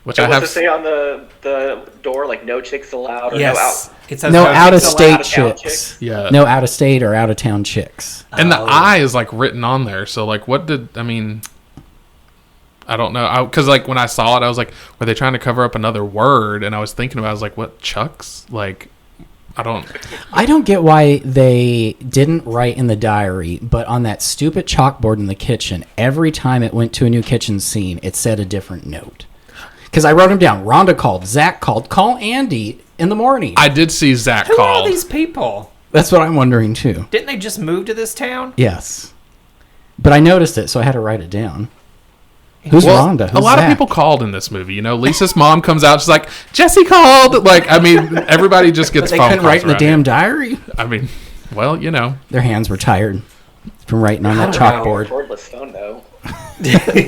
Which And I what's have. it say on the door? Like no chicks allowed or Yes. It says No chicks out-of-state allowed. out-of-town chicks. Yeah. No out-of-state or out-of-town chicks. And the I is like written on there. So like, what did I mean? I don't know. Because like when I saw it, I was like, were they trying to cover up another word? And I was thinking about, I was like, what, Chucks? Like, I don't get why they didn't write in the diary, but on that stupid chalkboard in the kitchen, every time it went to a new kitchen scene, it said a different note. Because I wrote them down. Rhonda called. Zach called. Call Andy in the morning. I did see Zach Who called. are these people? That's what I'm wondering too. Didn't they just move to this town? Yes. But I noticed it, so I had to write it down. Who's Well, Rhonda? Who's a lot Zach? of people called in this movie. You know, Lisa's mom comes out. She's like, Jesse called. Like, I mean, everybody just gets But they phone couldn't calls write in the around damn here. diary. I mean, well, you know. Their hands were tired from writing on that chalkboard. Cordless phone though.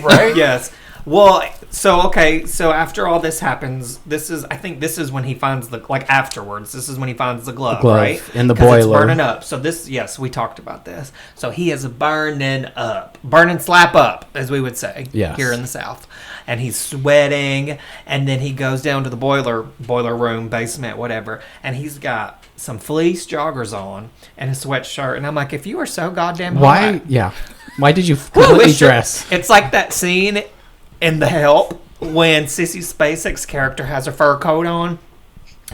Right? Yes. Well, so after all this happens, I think this is when he finds afterwards. This is when he finds the glove, right? In the 'Cause boiler. It's burning up. So yes, we talked about this. So he is burning slap up, as we would say here in the South. And he's sweating, and then he goes down to the boiler room, basement, whatever, and he's got some fleece joggers on and a sweatshirt. And I'm like, if you were so goddamn hot, why did you completely Wish your- dress? It's like that scene in The Help when Sissy Spacek's character has a fur coat on,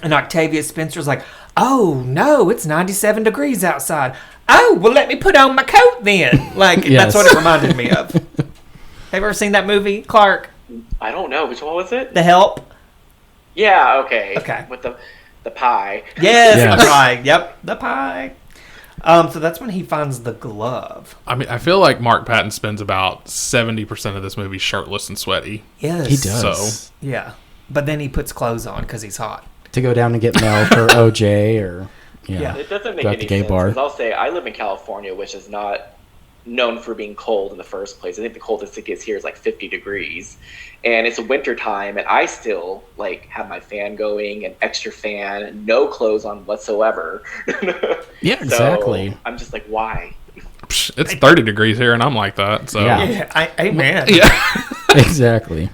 and Octavia Spencer's like, "Oh no, it's 97 degrees outside. Oh, well, let me put on my coat then." Like Yes. that's what it reminded me of. Have you ever seen that movie, Clark? I don't know which one was it. The Help. Yeah. Okay. Okay. With the pie. Yes, Yes. the pie. Yep, the pie. So that's when he finds the glove. I mean, I feel like Mark Patton spends about 70% of this movie shirtless and sweaty. Yes, He does. So, Yeah, but then he puts clothes on because he's hot. To go down and get Mel for OJ or Yeah. It doesn't make Go out any to gay sense. bar. 'Cause I'll say I live in California, which is not known for being cold in the first place. I think the coldest it gets here is like 50 degrees, and it's winter time, and I still have my fan going, an extra fan, no clothes on whatsoever. Yeah, exactly. So I'm just like, why? it's 30 degrees here, and I'm like that. So, Yeah. Amen. Yeah. Exactly.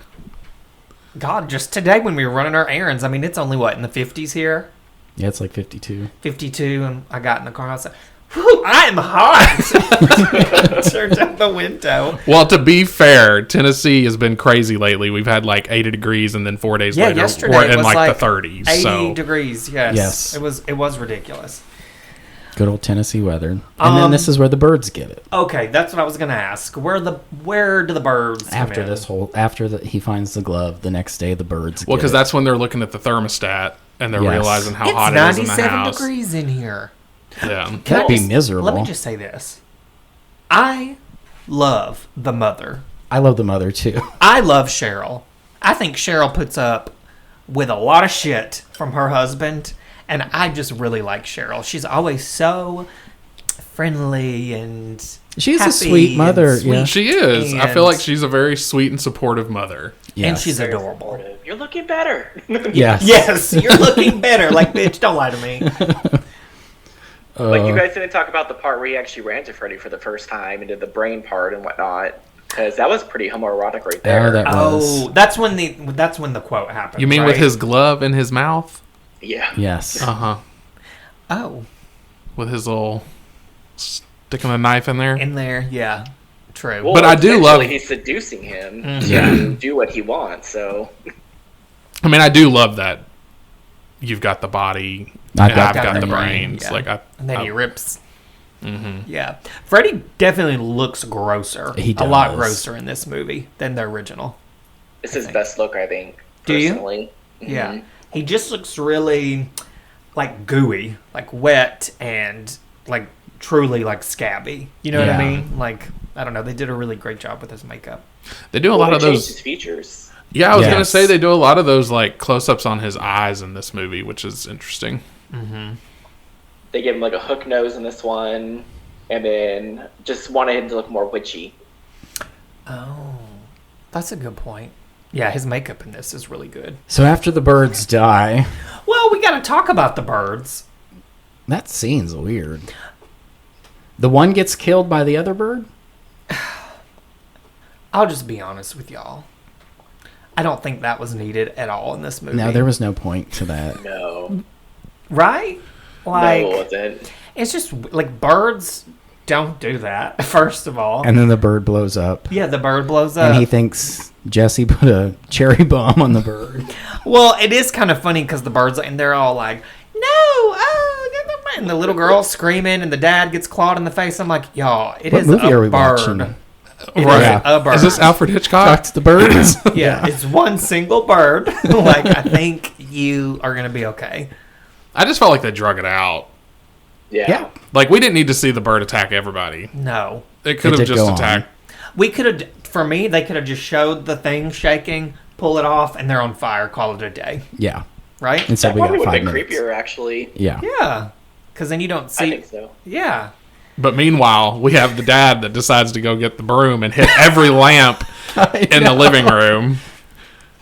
God, just today when we were running our errands, I mean, it's only in the 50s here, Yeah, it's like 52. 52, and I got in the car and I said, "Whew, I am hot." Turned out the window. Well, to be fair, Tennessee has been crazy lately. We've had 80 degrees, and then 4 days Yeah, later, yesterday we're it in was the 30s. 80 So, degrees, yes. Yes. It was ridiculous. Good old Tennessee weather. And then this is where the birds get it. Okay, that's what I was going to ask. Where do the birds come in? He finds the glove, the next day the birds well, get because it. that's when they're looking at the thermostat, and they're Yes. realizing how It's hot it is in the 97 house. degrees in here. Yeah. That'd be miserable. Let me just say this. I love the mother. I love the mother too. I love Cheryl. I think Cheryl puts up with a lot of shit from her husband, and I just really like Cheryl. She's always so friendly and She's a happy sweet and mother, sweet yeah. She is. I and- feel like she's a very sweet and supportive mother. and she's Very adorable. supportive, "You're looking better." Yes. Yes, you're looking better. Like, bitch, don't lie to me. Like, you guys didn't talk about the part where he actually ran to Freddy for the first time and did the brain part and whatnot, because that was pretty homoerotic right there. That's when the quote happened. You mean right? with his glove in his mouth? Yeah. Yes. Oh. With his little sticking a knife in there. In there, yeah. True. Well, but I do love... He's seducing him to do what he wants, so... I mean, I do love that you've got the body, I've got the brains. Yeah. And then he rips. Mm-hmm. Yeah. Freddy definitely looks grosser. He does. A lot grosser in this movie than the original. It's his best look, I think, personally. personally. Do you? Yeah. He just looks really, like, gooey, like, wet, and, like, truly, like, scabby. You know what I mean? Like, I don't know. They did a really great job with his makeup. They do a lot of those... His features. Yeah, I was going to say they do a lot of those, like, close-ups on his eyes in this movie, which is interesting. Mm-hmm. They gave him, like, a hook nose in this one, and then just wanted him to look more witchy. Oh, that's a good point. Yeah, his makeup in this is really good. So after the birds die... Well, we got to talk about the birds. That scene's weird. The one gets killed by the other bird? I'll just be honest with y'all. I don't think that was needed at all in this movie. No, there was no point to that. No. Right? Like, no, it wasn't. It's just, like, birds don't do that, first of all. And then the bird blows up. Yeah, the bird blows up. And he thinks Jesse put a cherry bomb on the bird. Well, it is kind of funny because the birds, and they're all like, no, and the little girl's screaming, and the dad gets clawed in the face. I'm like, y'all, it what is movie a are we bird. watching? It Right. is a bird. Is this Alfred Hitchcock? Talk to the birds. Yeah, it's one single bird. Like, I think you are going to be okay. I just felt like they drug it out. Yeah. Like, we didn't need to see the bird attack everybody. No. It could have just attacked. We could have, for me, they could have just showed the thing shaking, pull it off, and they're on fire, call it a day. Yeah. Right? Instead, That we probably got would 5 have been minutes. creepier, actually. Yeah. Yeah. Because then you don't see... I think so. Yeah. But meanwhile, we have the dad that decides to go get the broom and hit every lamp in the living room.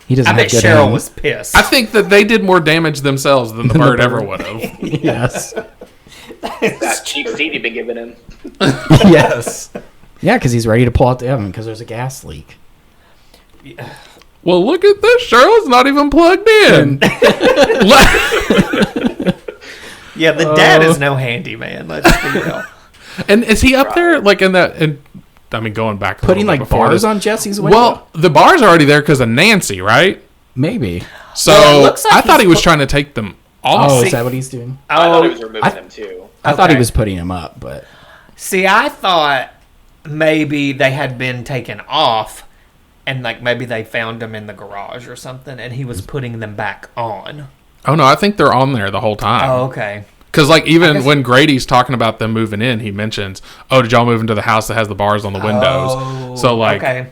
He doesn't I bet have good Cheryl aim. was pissed. I think that they did more damage themselves than the bird ever would have. Yes. That cheap seat you've been giving him. Yes. Yeah, because he's ready to pull out the oven because there's a gas leak. Well, look at this. Cheryl's not even plugged in. Yeah, the dad is no handyman. Let's be real. And is he up there, like, in that... And I mean, going back a Putting, little bit like, before bars this. on Jesse's window? Well, the bars are already there because of Nancy, right? Maybe. So, Well, it looks like I thought he he's was trying to take them off. Oh, is that what he's doing? I thought he was removing them, too. I thought he Okay. was putting him up, but... See, I thought maybe they had been taken off, and, like, maybe they found them in the garage or something, and he was putting them back on. Oh, no, I think they're on there the whole time. Oh, okay. Because, like, even when Grady's talking about them moving in, he mentions, oh, did y'all move into the house that has the bars on the windows? Oh, So, like, okay.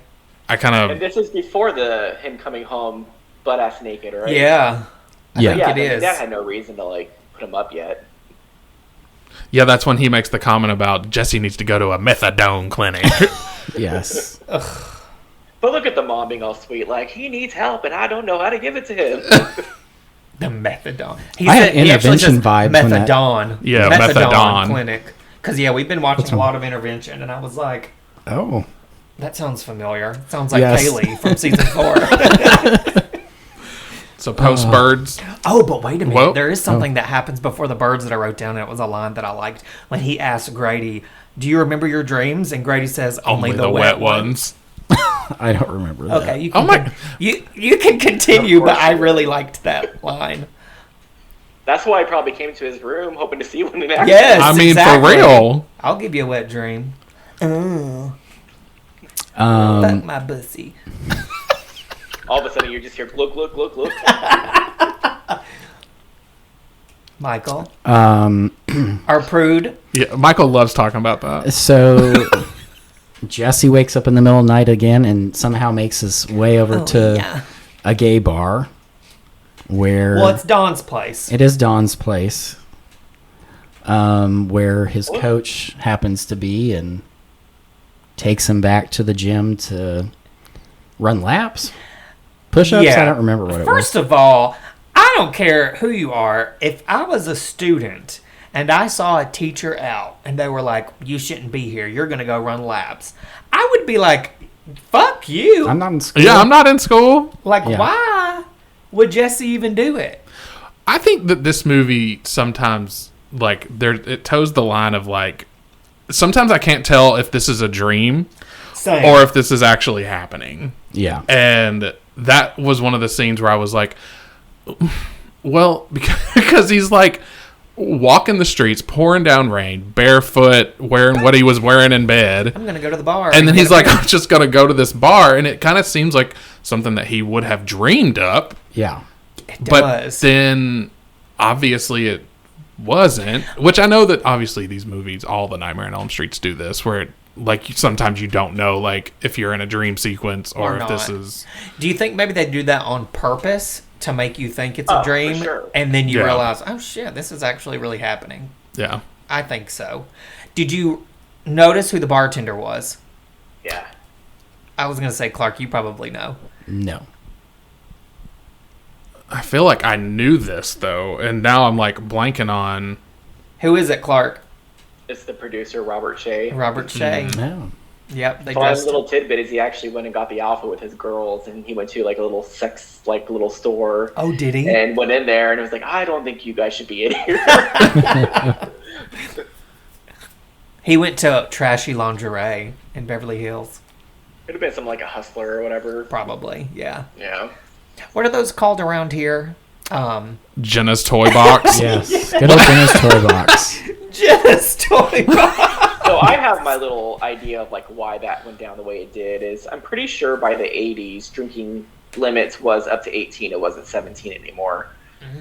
I kind And of... this is before him coming home butt-ass naked, right? Yeah. Yeah. I think it the is. dad had no reason to, like, put him up yet. Yeah, that's when he makes the comment about Jesse needs to go to a methadone clinic. Yes. But look at the mom being all sweet, like, he needs help, and I don't know how to give it to him. The methadone. I had he actually intervention says vibes when that- Methadone. Yeah, methadone. clinic. Because, yeah, we've been watching a lot of Intervention, and I was like, Oh. that sounds familiar. It sounds like Yes. Kaylee from season 4. So, post-birds. Oh, but wait a minute. Whoa. There is something that happens before the birds that I wrote down, and it was a line that I liked. When he asked Grady, do you remember your dreams? And Grady says, only the wet ones. I don't remember that. Okay, you Oh can, my- you can continue, Of course but I you really liked that line. That's why I probably came to his room, hoping to see one in action. Yes, I mean, exactly. for real. I'll give you a wet dream. Fuck my pussy. All of a sudden, you just hear, look, look, look, look. Michael. Our prude. Yeah, Michael loves talking about that. So Jesse wakes up in the middle of the night again and somehow makes his way over to a gay bar where... Well, it's Don's place. It is Don's place, where his coach happens to be and takes him back to the gym to run laps. Push-ups? I don't remember what it was. First of all, I don't care who you are. If I was a student and I saw a teacher out and they were like, you shouldn't be here, you're going to go run laps, I would be like, fuck you. I'm not in school. Yeah, I'm not in school. Like, why would Jesse even do it? I think that this movie sometimes, like, it toes the line of, like, sometimes I can't tell if this is a dream or if this is actually happening. Yeah. And that was one of the scenes where I was like, well, because he's, like, walking the streets, pouring down rain, barefoot, wearing what he was wearing in bed. I'm going to go to the bar. And then he's like, I'm just going to go to this bar. And it kind of seems like something that he would have dreamed up. Yeah. It but does. then, obviously, it wasn't. Which I know that, obviously, these movies, all the Nightmare on Elm Streets do this, where, like, sometimes you don't know, like, if you're in a dream sequence or if this is... Do you think maybe they do that on purpose to make you think it's a dream? Sure. And then you realize, oh, shit, this is actually really happening. Yeah. I think so. Did you notice who the bartender was? Yeah. I was going to say, Clark, you probably know. No. I feel like I knew this, though, and now I'm, like, blanking on... Who is it, Clark? It's the producer, Robert Shea. Robert Shea. No. Yep, they Fun dressed little tidbit is he actually went and got the alpha with his girls, and he went to like a little sex, like little store. Oh, did he? And went in there, and it was like, I don't think you guys should be in here. He went to Trashy Lingerie in Beverly Hills. Could have been something like a Hustler or whatever. Probably, yeah. Yeah. What are those called around here? Jenna's Toy Box. Yes. Good old Jenna's Toy Box. Jenna's Toy Box. So I have my little idea of like why that went down the way it did. Is I'm pretty sure by the 80s, drinking limits was up to 18. It wasn't 17 anymore.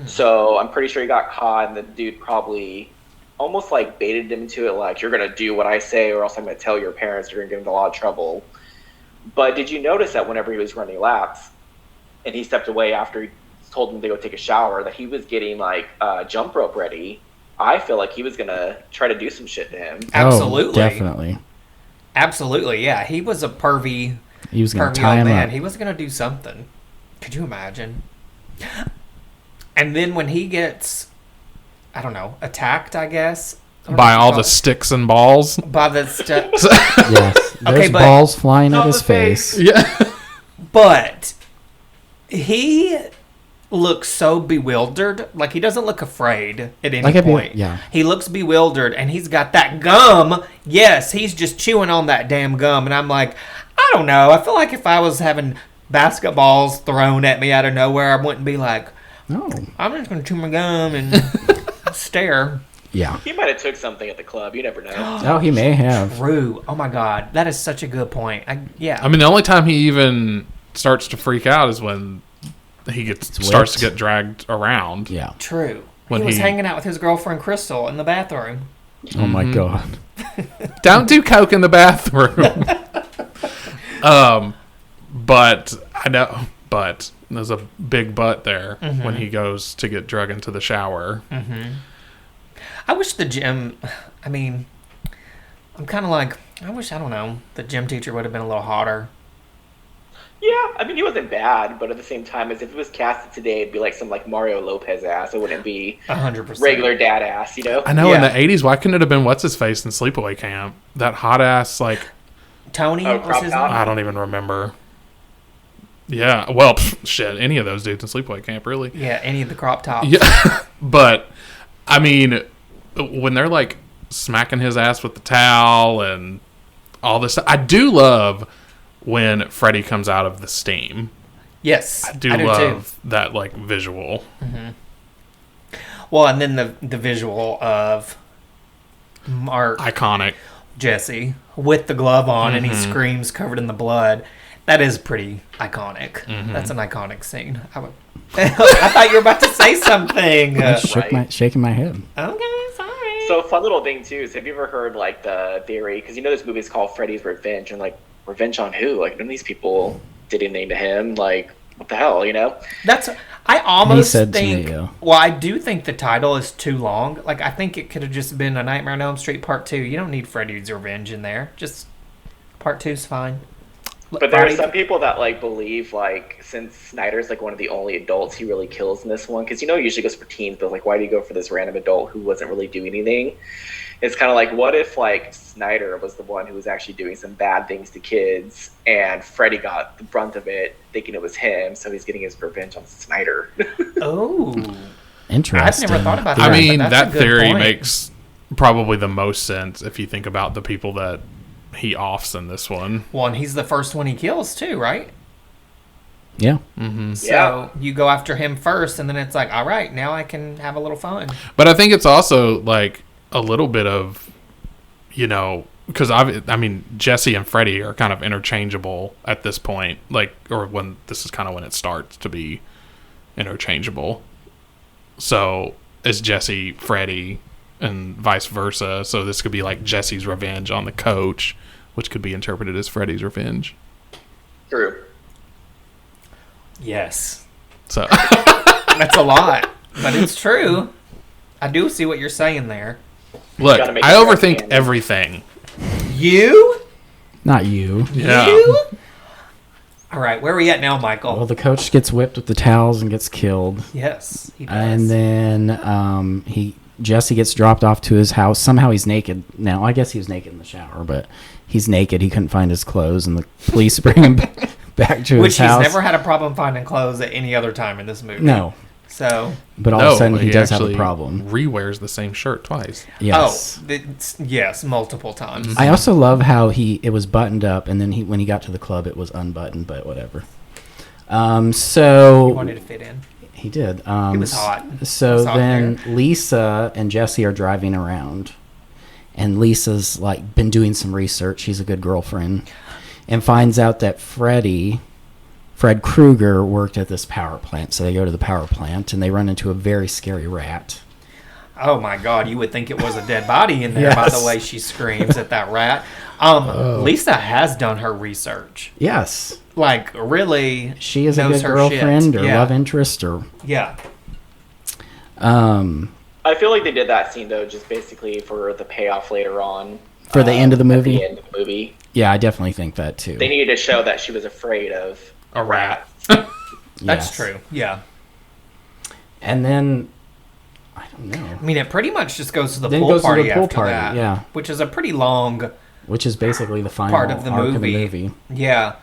So I'm pretty sure he got caught, and the dude probably almost like baited him into it, like, you're going to do what I say or else I'm going to tell your parents, you're going to get into a lot of trouble. But did you notice that whenever he was running laps and he stepped away after he told him to go take a shower, that he was getting like jump rope ready? I feel like he was going to try to do some shit to him. Absolutely. Oh, definitely. Absolutely, yeah. He was a pervy. He was going to pervy tie old him man. up. He was going to do something. Could you imagine? And then when he gets, I don't know, attacked, I guess. By all the sticks and balls. By the steps. Yes. There's Okay, but- balls flying at On his the face. face. Yeah. But he looks so bewildered. Like, he doesn't look afraid at any point. Yeah. He looks bewildered, and he's got that gum. Yes, he's just chewing on that damn gum. And I'm like, I don't know. I feel like if I was having basketballs thrown at me out of nowhere, I wouldn't be like, Oh. I'm just going to chew my gum and stare. Yeah. He might have took something at the club. You never know. Oh, he may have. True. Oh, my God. That is such a good point. I mean, the only time he even starts to freak out is when he starts to get dragged around. Yeah. True. When He was he- hanging out with his girlfriend, Crystal, in the bathroom. Oh, my God. Don't do coke in the bathroom. But I know, but there's a big but there when he goes to get drug into the shower. I wish the gym, I mean, I'm kind of like, I don't know, the gym teacher would have been a little hotter. Yeah, I mean, he wasn't bad, but at the same time, as if it was casted today, it'd be like some like Mario Lopez ass. It wouldn't be 100%. regular dad ass, you know? I know Yeah. in the 80s, why couldn't it have been what's his face in Sleepaway Camp? That hot ass, like, Tony Oh, was crop his top? name? I don't even remember. Yeah, well, shit, any of those dudes in Sleepaway Camp, really. Yeah, any of the crop tops. Yeah, but I mean, when they're like smacking his ass with the towel and all this, I do love when Freddy comes out of the steam. Yes, I do too. love that like visual. Well, and then the visual of Mark Iconic. Jesse with the glove on and he screams covered in the blood. That is pretty iconic. That's an iconic scene. I thought you were about to say something. I Right. shaking my head. Okay, sorry. So, fun little thing, too, is have you ever heard, like, the theory? Because you know this movie is called Freddy's Revenge, and, like, revenge on who? Like, none of these people did anything to him. Like, what the hell, you know? I almost said to think. me, Well, I do think the title is too long. Like, I think it could have just been A Nightmare on Elm Street Part 2. You don't need Freddy's Revenge in there. Just Part 2's fine. But there are some people that like believe like since Snyder's like one of the only adults he really kills in this one, because he usually goes for teens, but like why do you go for this random adult who wasn't really doing anything? It's kind of like, what if like Snyder was the one who was actually doing some bad things to kids, and Freddy got the brunt of it, thinking it was him, so he's getting his revenge on Snyder. Oh, interesting. I've never thought about that. I mean, but that's that a good theory point. makes probably the most sense if you think about the people that he offs in this one. Well, and he's the first one he kills too, right? Yeah. So you go after him first, and then it's like, all right, now I can have a little fun. But I think it's also like a little bit of, because I mean, Jesse and Freddy are kind of interchangeable at this point, like, or when this is kind of when it starts to be interchangeable. So is Jesse Freddy and vice versa. So this could be like Jesse's revenge on the coach, which could be interpreted as Freddy's revenge. True. Yes. So That's a lot, but it's true. I do see what you're saying there. look, Gotta make I it right, overthink man. everything. You? Not you. Yeah. You? All right, where are we at now, Michael? Well, the coach gets whipped with the towels and gets killed. Yes, he does. And then Jesse gets dropped off to his house. Somehow he's naked now. I guess he was naked in the shower, but he's naked. He couldn't find his clothes, and the police bring him back to Which his house. he's never had a problem finding clothes at any other time in this movie. No. So, But all of a sudden he does have a actually problem. Rewears the same shirt twice. Yes. yes, multiple times. I also love how it was buttoned up, and then when he got to the club, it was unbuttoned, but whatever. He wanted to fit in. He did. It was hot. So It was hot then there. Lisa and Jesse are driving around, and Lisa's like been doing some research. She's a good girlfriend, and finds out that Fred Krueger worked at this power plant. So they go to the power plant, and they run into a very scary rat. Oh my God! You would think it was a dead body in there by the Yes. way she screams at that rat. Lisa has done her research. Yes, Like really, she is a knows good her girlfriend shit. or Yeah. love interest or Yeah. I feel like they did that scene though, just basically for the payoff later on. for the end of the movie. At the end of the movie, Yeah, I definitely think that too. they needed to show that she was afraid of A rat. That's Yes. true. Yeah. And then I don't know. I mean, it pretty much just goes to the Then it pool goes to the party pool after party, that. yeah. Which is a pretty long Which is basically the final part of the arc movie. of the movie. Yeah.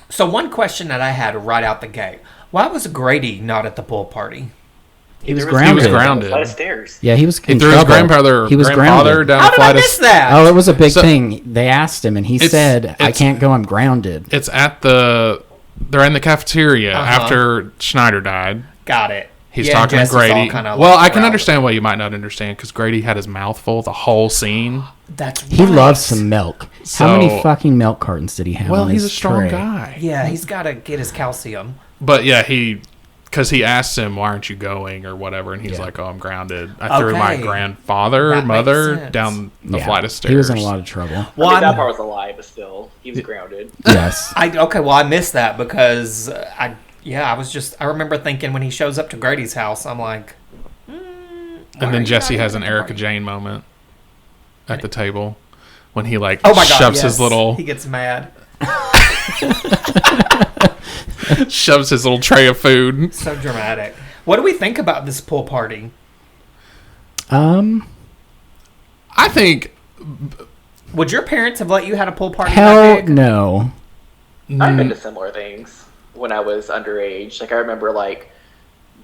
So one question that I had right out the gate: why was Grady not at the pool party? He was There grounded. He was grounded. A flight of stairs. Yeah, he was. He in threw his trouble. grandfather He was grounded. down How a did I flight miss of that? Oh, it was a big So- thing. They asked him, and he It's- said, "I it's- can't go. I'm grounded." It's at they're in the cafeteria Uh-huh. after Schneider died. Got it. He's Yeah, talking to Jesse's all Grady. kinda Well, like I can around. understand why you might not understand, because Grady had his mouth full the whole scene. That's He right. loves some milk. So- How many fucking milk cartons did he have? Well, on he's his a strong tray? guy. Yeah, he's got to get his calcium. But yeah, because he asked him, "Why aren't you going?" or whatever, and he's Yeah. like, "Oh, I'm grounded. I threw my Okay. grandfather, That makes mother sense. down the Yeah, flight of stairs." He was in a lot of trouble. I mean, that One, part was a lie, but still, he was grounded. Yes. I missed that because I remember thinking when he shows up to Grady's house, I'm like, why And are then you Jesse not has at an the Erica party? Jane moment at the table when he like Oh my God! shoves yes. his little He gets mad. shoves his little tray of food. So dramatic. What do we think about this pool party? I think Would your parents have let you had a pool party? Hell that big? no. I've been to similar things when I was underage. Like I remember like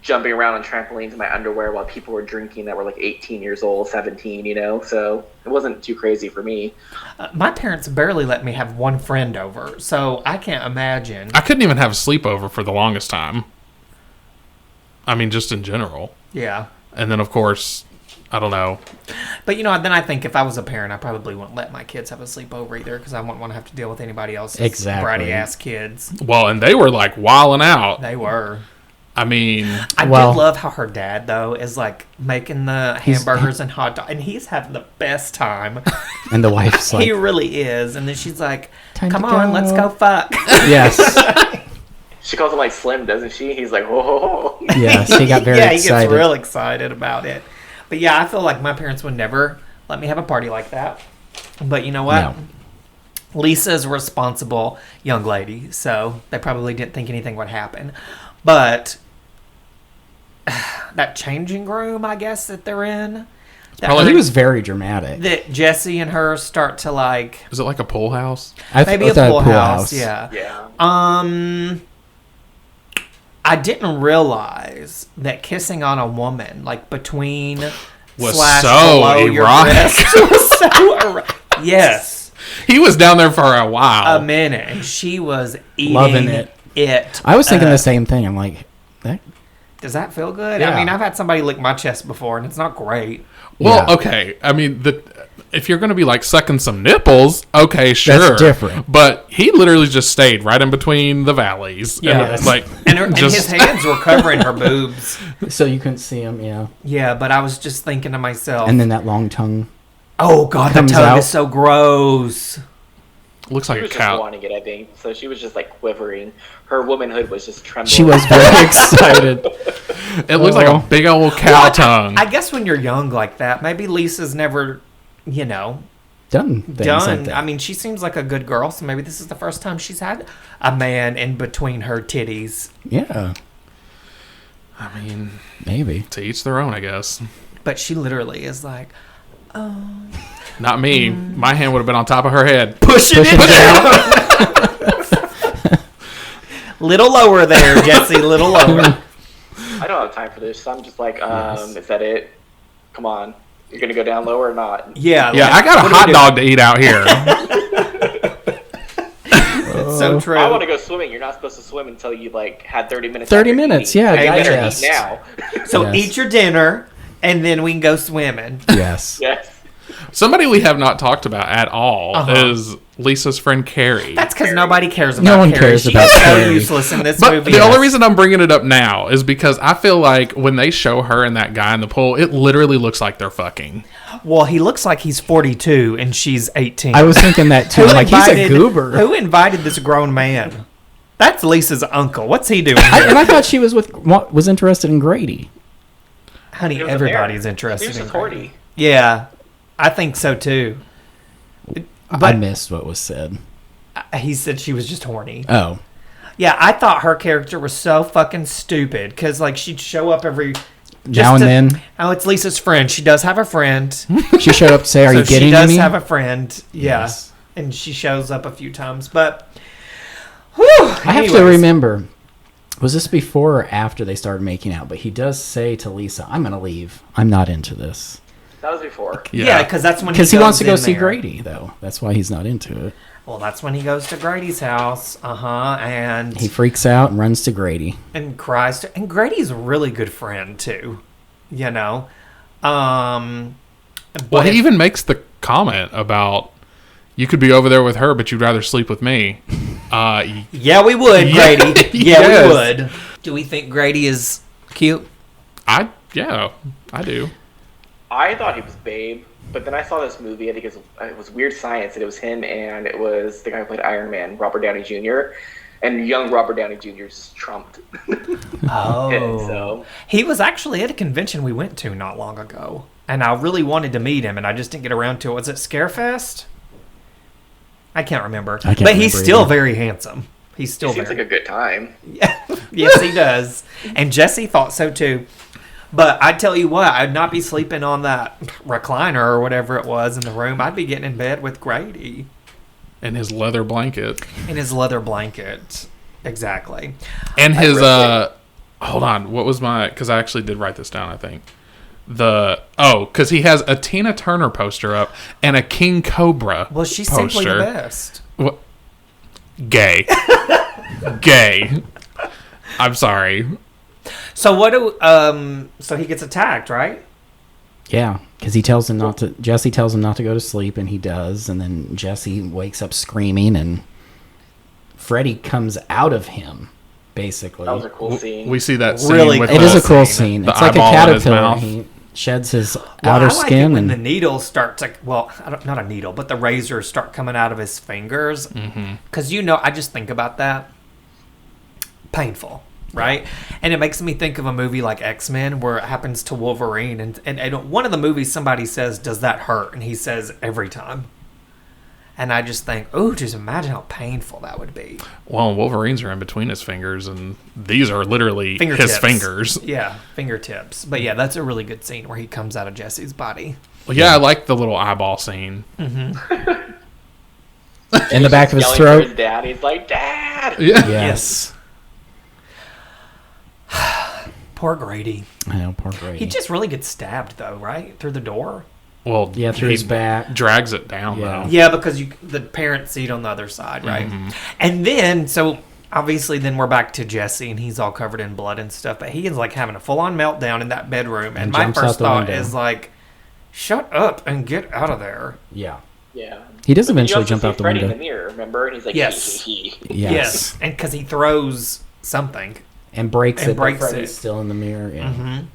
jumping around on trampolines in my underwear while people were drinking that were like 18 years old, 17, so it wasn't too crazy for me. My parents barely let me have one friend over, so I can't imagine. I couldn't even have a sleepover for the longest time. I mean, just in general. Yeah. And then, of course, I don't know. But, then I think if I was a parent, I probably wouldn't let my kids have a sleepover either because I wouldn't want to have to deal with anybody else's Exactly. bratty-ass kids. Well, and they were like wilding out. They were. I mean, I Well- did love how her dad, though, is like making the hamburgers and hot dogs, and he's having the best time. And the wife's like, He really is. And then she's like, Time come to on, go." let's go fuck. yes. She calls him like Slim, doesn't she? He's like, whoa. Yes. He got very yeah, he excited. gets real excited about it. But yeah, I feel like my parents would never let me have a party like that. But you know what? No. Lisa's a responsible young lady, so they probably didn't think anything would happen. But that changing room, I guess, that they're in... He was very dramatic. That Jesse and her start to like... Is it like a pool house? Maybe a pool house, yeah. Yeah. I didn't realize that kissing on a woman, like between was / so below your erotic. breasts, was so erotic. Yes. He was down there for a while. A minute, and she was eating Loving it. it. I was thinking the same thing. I'm like, does that feel good? Yeah. I mean, I've had somebody lick my chest before, and it's not great. Well, Yeah. okay. I mean, if you're going to be like sucking some nipples, okay, sure. That's different. But he literally just stayed right in between the valleys. Yeah. And, like, And his hands were covering her boobs. so you couldn't see him, yeah. Yeah, but I was just thinking to myself, And then that long tongue. oh, God, the comes tongue out. is so gross. looks She like a was just cow. wanting it, I think. So she was just like quivering. Her womanhood was just trembling. She was very excited. It looks like a big old cow tongue. I guess when you're young like that, maybe Lisa's never, Done things like done. that. I mean, she seems like a good girl, so maybe this is the first time she's had a man in between her titties. Yeah, I mean, maybe. to each their own, I guess. But she literally is like, Not me. My hand would have been on top of her head. pushing it down. Little lower there, Jesse, little lower. I don't have time for this. So I'm just like, is that it? Come on. You're going to go down lower or not? Yeah. Yeah, like, I got a what hot do we dog to eat out here. do? It's so true. I want to go swimming. You're not supposed to swim until you like had 30 minutes. 30 after minutes, eating. yeah, So you better digest. eat now. So Yes. eat your dinner, and then we can go swimming. Yes. Yes. Somebody we have not talked about at all is Lisa's friend Carrie. That's because nobody cares about No one Carrie. cares She's about so Carrie. useless in this But movie. the only reason I'm bringing it up now is because I feel like when they show her and that guy in the pool, it literally looks like they're fucking. Well, he looks like he's 42 and she's 18. I was thinking that too. I'm like, he's a goober. Who invited this grown man? That's Lisa's uncle. What's he doing And here? I thought she was was interested in Grady. Honey, It was a everybody's bear. interested He was in just Grady. horny. Yeah, I think so too. I But missed what was said. he said she was just horny. Oh. Yeah, I thought her character was so fucking stupid because like she'd show up every Now and then. Oh, it's Lisa's friend. She does have a friend. She showed up to say, "Are So you getting she does me?" have a friend. Yeah. Yes. And she shows up a few times. But, whew, I have to remember, was this before or after they started making out? But he does say to Lisa, "I'm going to leave. I'm not into this." That was before. Yeah, because that's when Because he wants to go goes in see there. Grady, though. That's why he's not into it. Well, that's when he goes to Grady's house. And He freaks out and runs to Grady. and cries. And Grady's a really good friend, too. You know? But Well, he even makes the comment about you could be over there with her, but you'd rather sleep with me. yeah, we would, Yeah, Grady. Yeah, yes. we would. Do we think Grady is cute? I do. I thought he was Babe, but then I saw this movie. I think it was Weird Science, and it was him and it was the guy who played Iron Man, Robert Downey Jr. And young Robert Downey Jr. just trumped. Oh. And so He was actually at a convention we went to not long ago. And I really wanted to meet him, and I just didn't get around to it. Was it Scarefest? I can't remember. I can't but he's remember still either. very handsome. He's still it seems very like a good time. Yes, he does. And Jesse thought so too. But I tell you what, I'd not be sleeping on that recliner or whatever it was in the room. I'd be getting in bed with Grady And his leather blanket. in his leather blanket. Exactly. And his, hold on. What was because I actually did write this down, I think. Because he has a Tina Turner poster up and a King Cobra Well, she's poster. simply the best. What? Gay. Gay. I'm sorry. So so he gets attacked, right? Yeah, because he tells him not to. Jesse tells him not to go to sleep, and he does. And then Jesse wakes up screaming, and Freddy comes out of him, basically. That was a cool scene. We see that scene Really with It cool is a the, cool scene. scene. The It's like a eyeball in his caterpillar. mouth. He sheds his Well, outer I like skin, it when and the needles start to, not a needle, but the razors start coming out of his fingers. Because, I just think about that. Painful, right? And it makes me think of a movie like X-Men where it happens to Wolverine. And one of the movies, somebody says, "Does that hurt?" And he says, "Every time." And I just think, oh, just imagine how painful that would be. Well, Wolverine's are in between his fingers, and these are literally his fingers. Yeah, fingertips. But yeah, that's a really good scene where he comes out of Jesse's body. Well, yeah, I like the little eyeball scene. Mm-hmm. In the back of his Yelling throat. for his dad. He's like, Dad! Yeah. Yes. Poor Grady. I know, poor Grady. He just really gets stabbed, though, right? Through the door? Well, Yeah, through his back. Drags it down, Yeah. though. Yeah, because the parents see it on the other side, right? Mm-hmm. And then, so obviously, then we're back to Jesse, and he's all covered in blood and stuff. But he is like having a full-on meltdown in that bedroom. And my jumps out first the thought window. is like, shut up and get out of there. Yeah. Yeah. He does But then you eventually also jump see out the Freddy window. in the mirror, remember? And he's like, Yes. hee. Yes. And because he throws something. And breaks And it. breaks but Freddy's it. still in the mirror. Yeah. Mm-hmm.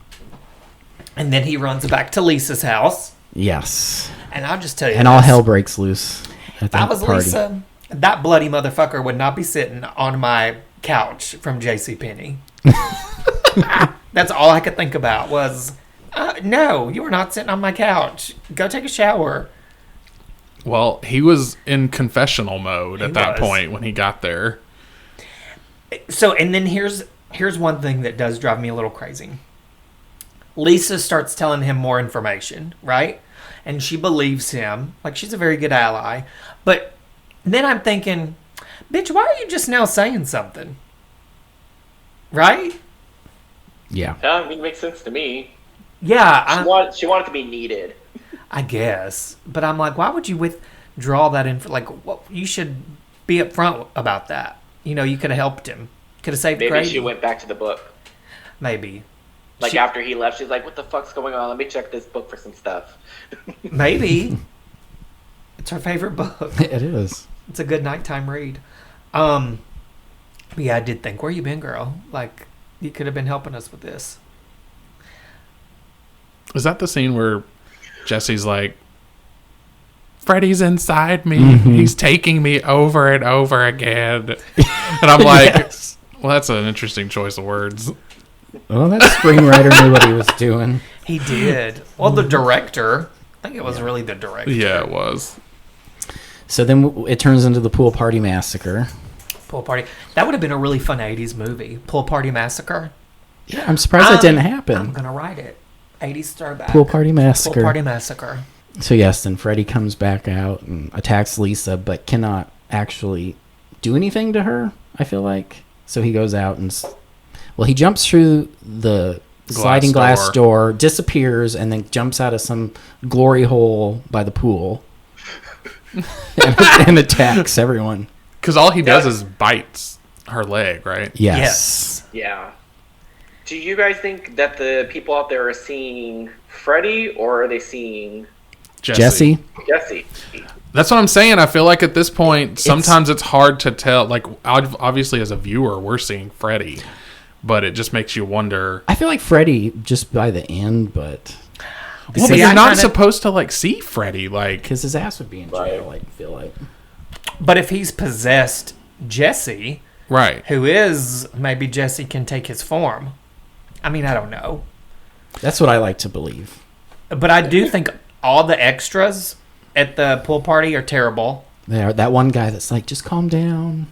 And then he runs back to Lisa's house. Yes. And I'll just tell you And all this. hell breaks loose at If I that was party. Lisa, that bloody motherfucker would not be sitting on my couch from JCPenney. That's all I could think about was, no, you are not sitting on my couch. Go take a shower. Well, he was in confessional mode at that was. point when he got there. So, and then here's one thing that does drive me a little crazy. Lisa starts telling him more information, right? And she believes him. Like, she's a very good ally. But then I'm thinking, bitch, why are you just now saying something? Right? Yeah. I mean, it makes sense to me. Yeah. She wanted to be needed. I guess. But I'm like, why would you withdraw that info? Like, what, you should be upfront about that. You know, you could have helped him. Could have saved Maybe Grady. she went back to the book. Maybe. Like, after he left, she's like, what the fuck's going on? Let me check this book for some stuff. Maybe. It's her favorite book. It is. It's a good nighttime read. But yeah, I did think, where you been, girl? Like, you could have been helping us with this. Is that the scene where Jesse's like, Freddy's inside me. Mm-hmm. He's taking me over and over again. And I'm like, well, that's an interesting choice of words. Well, that screenwriter knew what he was doing. He did. Well, the director. I think it was really the director. Yeah, it was. So then it turns into the pool party massacre. Pool Party. That would have been a really fun 80s movie. Pool Party Massacre. Yeah, I'm surprised that didn't happen. I'm going to write it. 80s throwback. Pool Party Massacre. Pool Party Massacre. So yes, then Freddy comes back out and attacks Lisa, but cannot actually do anything to her, I feel like. So he goes out and... Well, he jumps through the sliding glass door, disappears, and then jumps out of some glory hole by the pool. and attacks everyone. Because all he does is bites her leg, right? Yes. Yeah. Do you guys think that the people out there are seeing Freddy, or are they seeing Jesse? Jesse? That's what I'm saying. I feel like at this point, sometimes it's hard to tell. Like, obviously, as a viewer, we're seeing Freddy. But it just makes you wonder. I feel like Freddy just by the end, but... Well, but you're not supposed to, like, see Freddy, like... Because his ass would be in jail, I feel like. But if he's possessed Jesse... Right. Who is... Maybe Jesse can take his form. I mean, I don't know. That's what I like to believe. But I do think all the extras at the pool party are terrible. That one guy that's like, just calm down.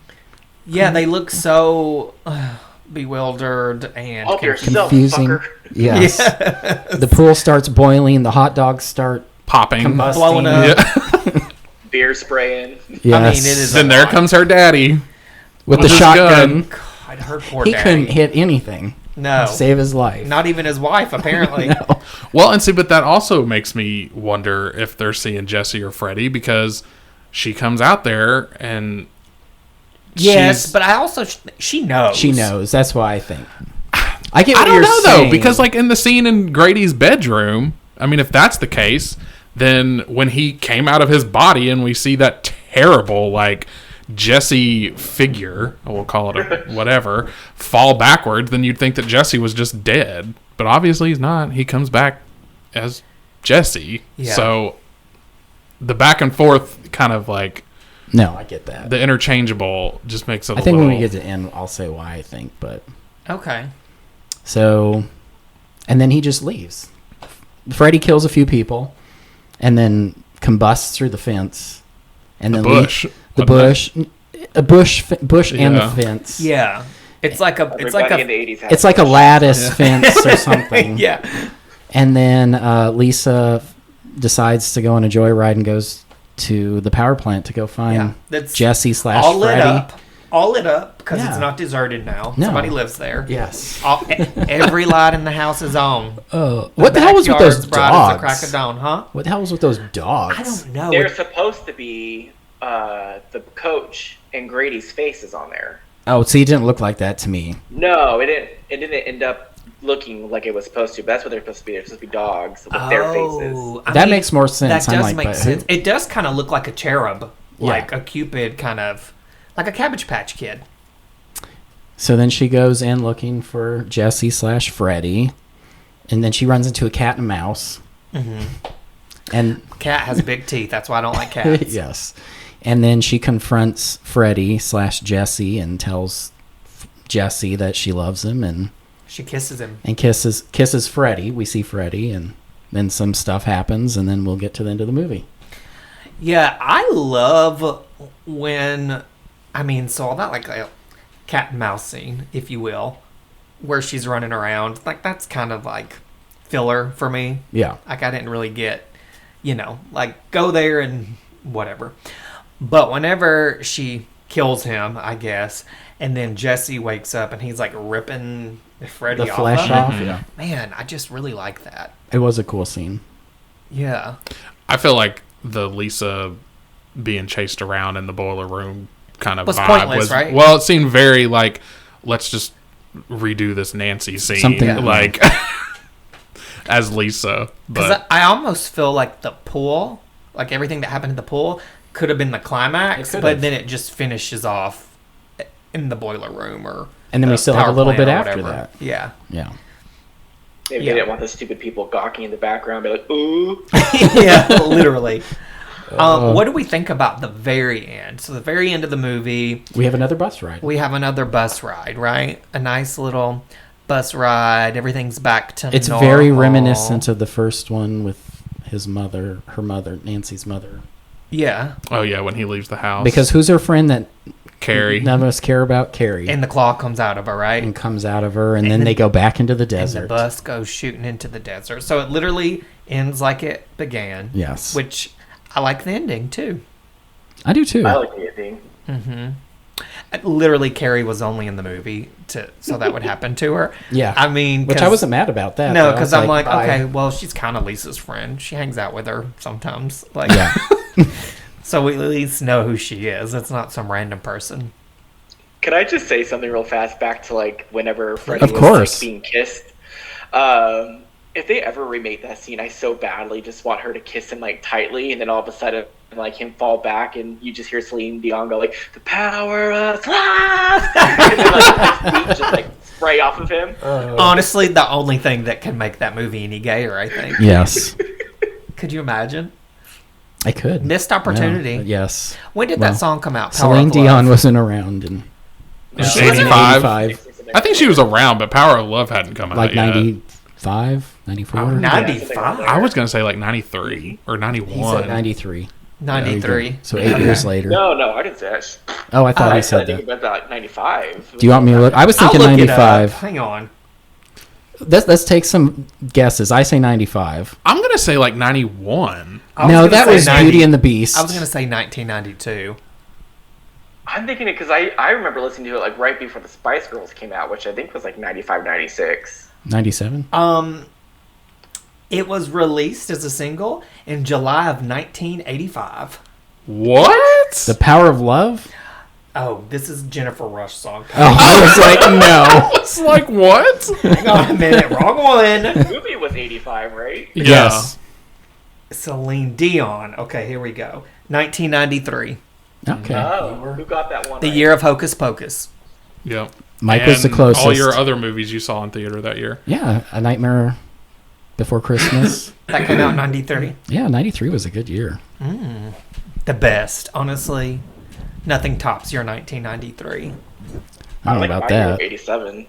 Yeah, they look so... bewildered and Help yourself, confusing. fucker. Yes. The pool starts boiling. The hot dogs start popping, combusting. Blowing up. Yeah. Beer spraying. Yes. I mean, it is. Then there comes her daddy with the his shotgun. God, her poor He daddy. couldn't hit anything. No. To save his life. Not even his wife, apparently. No. Well, and see, but that also makes me wonder if they're seeing Jesse or Freddy, because she comes out there and yes, but I also she knows. She knows. That's why I think. I get. I What don't you're know saying. though, because like in the scene in Grady's bedroom, I mean, if that's the case, then when he came out of his body and we see that terrible like Jesse figure, we'll call it a whatever, fall backwards, then you'd think that Jesse was just dead, but obviously he's not. He comes back as Jesse. Yeah. So the back and forth kind of like. No, I get that. The interchangeable just makes it I think when we get to end, I'll say why I think, but... Okay. So, and then he just leaves. Freddy kills a few people, and then combusts through the fence, and then bush. the bush, bush and the fence. Yeah. It's like a Everybody in the 80s had It's like a lattice fence or something. yeah. And then Lisa decides to go on a joyride and goes to the power plant to go find That's Jesse / all lit Freddy. up. All lit up because Yeah. it's not deserted now. No. Somebody lives there. Yes. Every light in the house is on. What the hell was with those Backyard's bright as the crack dogs? of dawn, huh? What the hell was with those dogs? I don't know. They're supposed to be the coach and Grady's face is on there. Oh, see, it didn't look like that to me. No, it didn't. It didn't end up looking like it was supposed to. But that's what they're supposed to be. They're supposed to be dogs with their faces. That makes more sense. That I'm does like, make but sense. who- It does kind of look like a cherub, Yeah. like a Cupid kind of, like a Cabbage Patch Kid. So then she goes in looking for Jesse / Freddy, and then she runs into a cat and a mouse. Mm-hmm. And Cat has big teeth. That's why I don't like cats. yes, and then she confronts Freddy / Jesse and tells Jesse that she loves him, and She kisses him. kisses Freddy. We see Freddy, and then some stuff happens, and then we'll get to the end of the movie. Yeah, I love when, so all that like a cat and mouse scene, if you will, where she's running around. Like that's kind of like filler for me. Yeah. Like I didn't really get, like go there and whatever. But whenever she kills him, I guess, and then Jesse wakes up and he's like ripping Freddy The off flesh of him. off. Yeah. Man, I just really like that. It was a cool scene. Yeah. I feel like the Lisa being chased around in the boiler room kind of Was vibe pointless, right? Well, it seemed very like, let's just redo this Nancy scene, Something- like as Lisa. Because But I almost feel like the pool, like everything that happened in the pool, could have been the climax, It could but have. then it just finishes off in the boiler room or. And then we the still have a power little plant bit or after whatever. that. Yeah. Yeah. Maybe Yeah. they didn't want the stupid people gawking in the background, be like, ooh. Yeah, literally. What do we think about the very end? So the very end of the movie, We have another bus ride. we have another bus ride, right? A nice little bus ride. Everything's back to It's normal. very reminiscent of the first one with her mother, Nancy's mother. Yeah. oh yeah, when he leaves the house, Because who's her friend that Carrie. none of us care about? Carrie. And the claw comes out of her, right? And comes out of her, and then they go back into the And desert. the bus goes shooting into the desert. So it literally ends like it began. Yes. Which I like the ending too. I do too. I like the ending. Literally, Carrie was only in the movie so that would happen to her. Yeah. I mean, Which I wasn't mad about that. No, though. I because was I'm like, bye. okay, well, she's kind of Lisa's friend. She hangs out with her sometimes. Like, Yeah. so we at least know who she is. It's not some random person. Can I just say something real fast back to like whenever Freddy Of was course. like, being kissed? If they ever remake that scene, I so badly just want her to kiss him like tightly, and then all of a sudden like him fall back, and you just hear Celine Dion go like the power of love, and then like his feet just like spray off of him. Honestly, the only thing that can make that movie any gayer, I think. Yes. Could you imagine? I could. Missed opportunity. No, yes. When did Well, that song come out? Power Celine of Dion Love. wasn't around in She wasn't? 85. I think she was around, but Power of Love hadn't come out Like yet. 95, 94. 95? I was gonna say like 93 or He 91. said 93. 93. So 8 years later. No, I didn't say that. Oh, I thought I he said think that. about 95. Do you want me to look? I was I'll thinking look it up. 95. Hang on. Let's take some guesses. I say 95. I'm gonna say like 91. I was No, gonna that say was 90 Beauty and the Beast. I was going to say 1992. I'm thinking it because I remember listening to it like right before the Spice Girls came out, which I think was like 95, 96. 97. It was released as a single in July of 1985. What? The Power of Love? Oh, this is Jennifer Rush song. Oh, I was like, no. It's like what? Hang on a minute. Wrong one. The movie was 85, right? Yes. Celine Dion. Okay, here we go. 1993. Okay. Oh, who got that one? The right? year of Hocus Pocus. Yep. Mike was the And closest. All your other movies you saw in theater that year. Yeah, A Nightmare Before Christmas. That came out in 93. Yeah, 93 was a good year. The best, honestly. Nothing tops your 1993. I don't know like about my year of that. 87.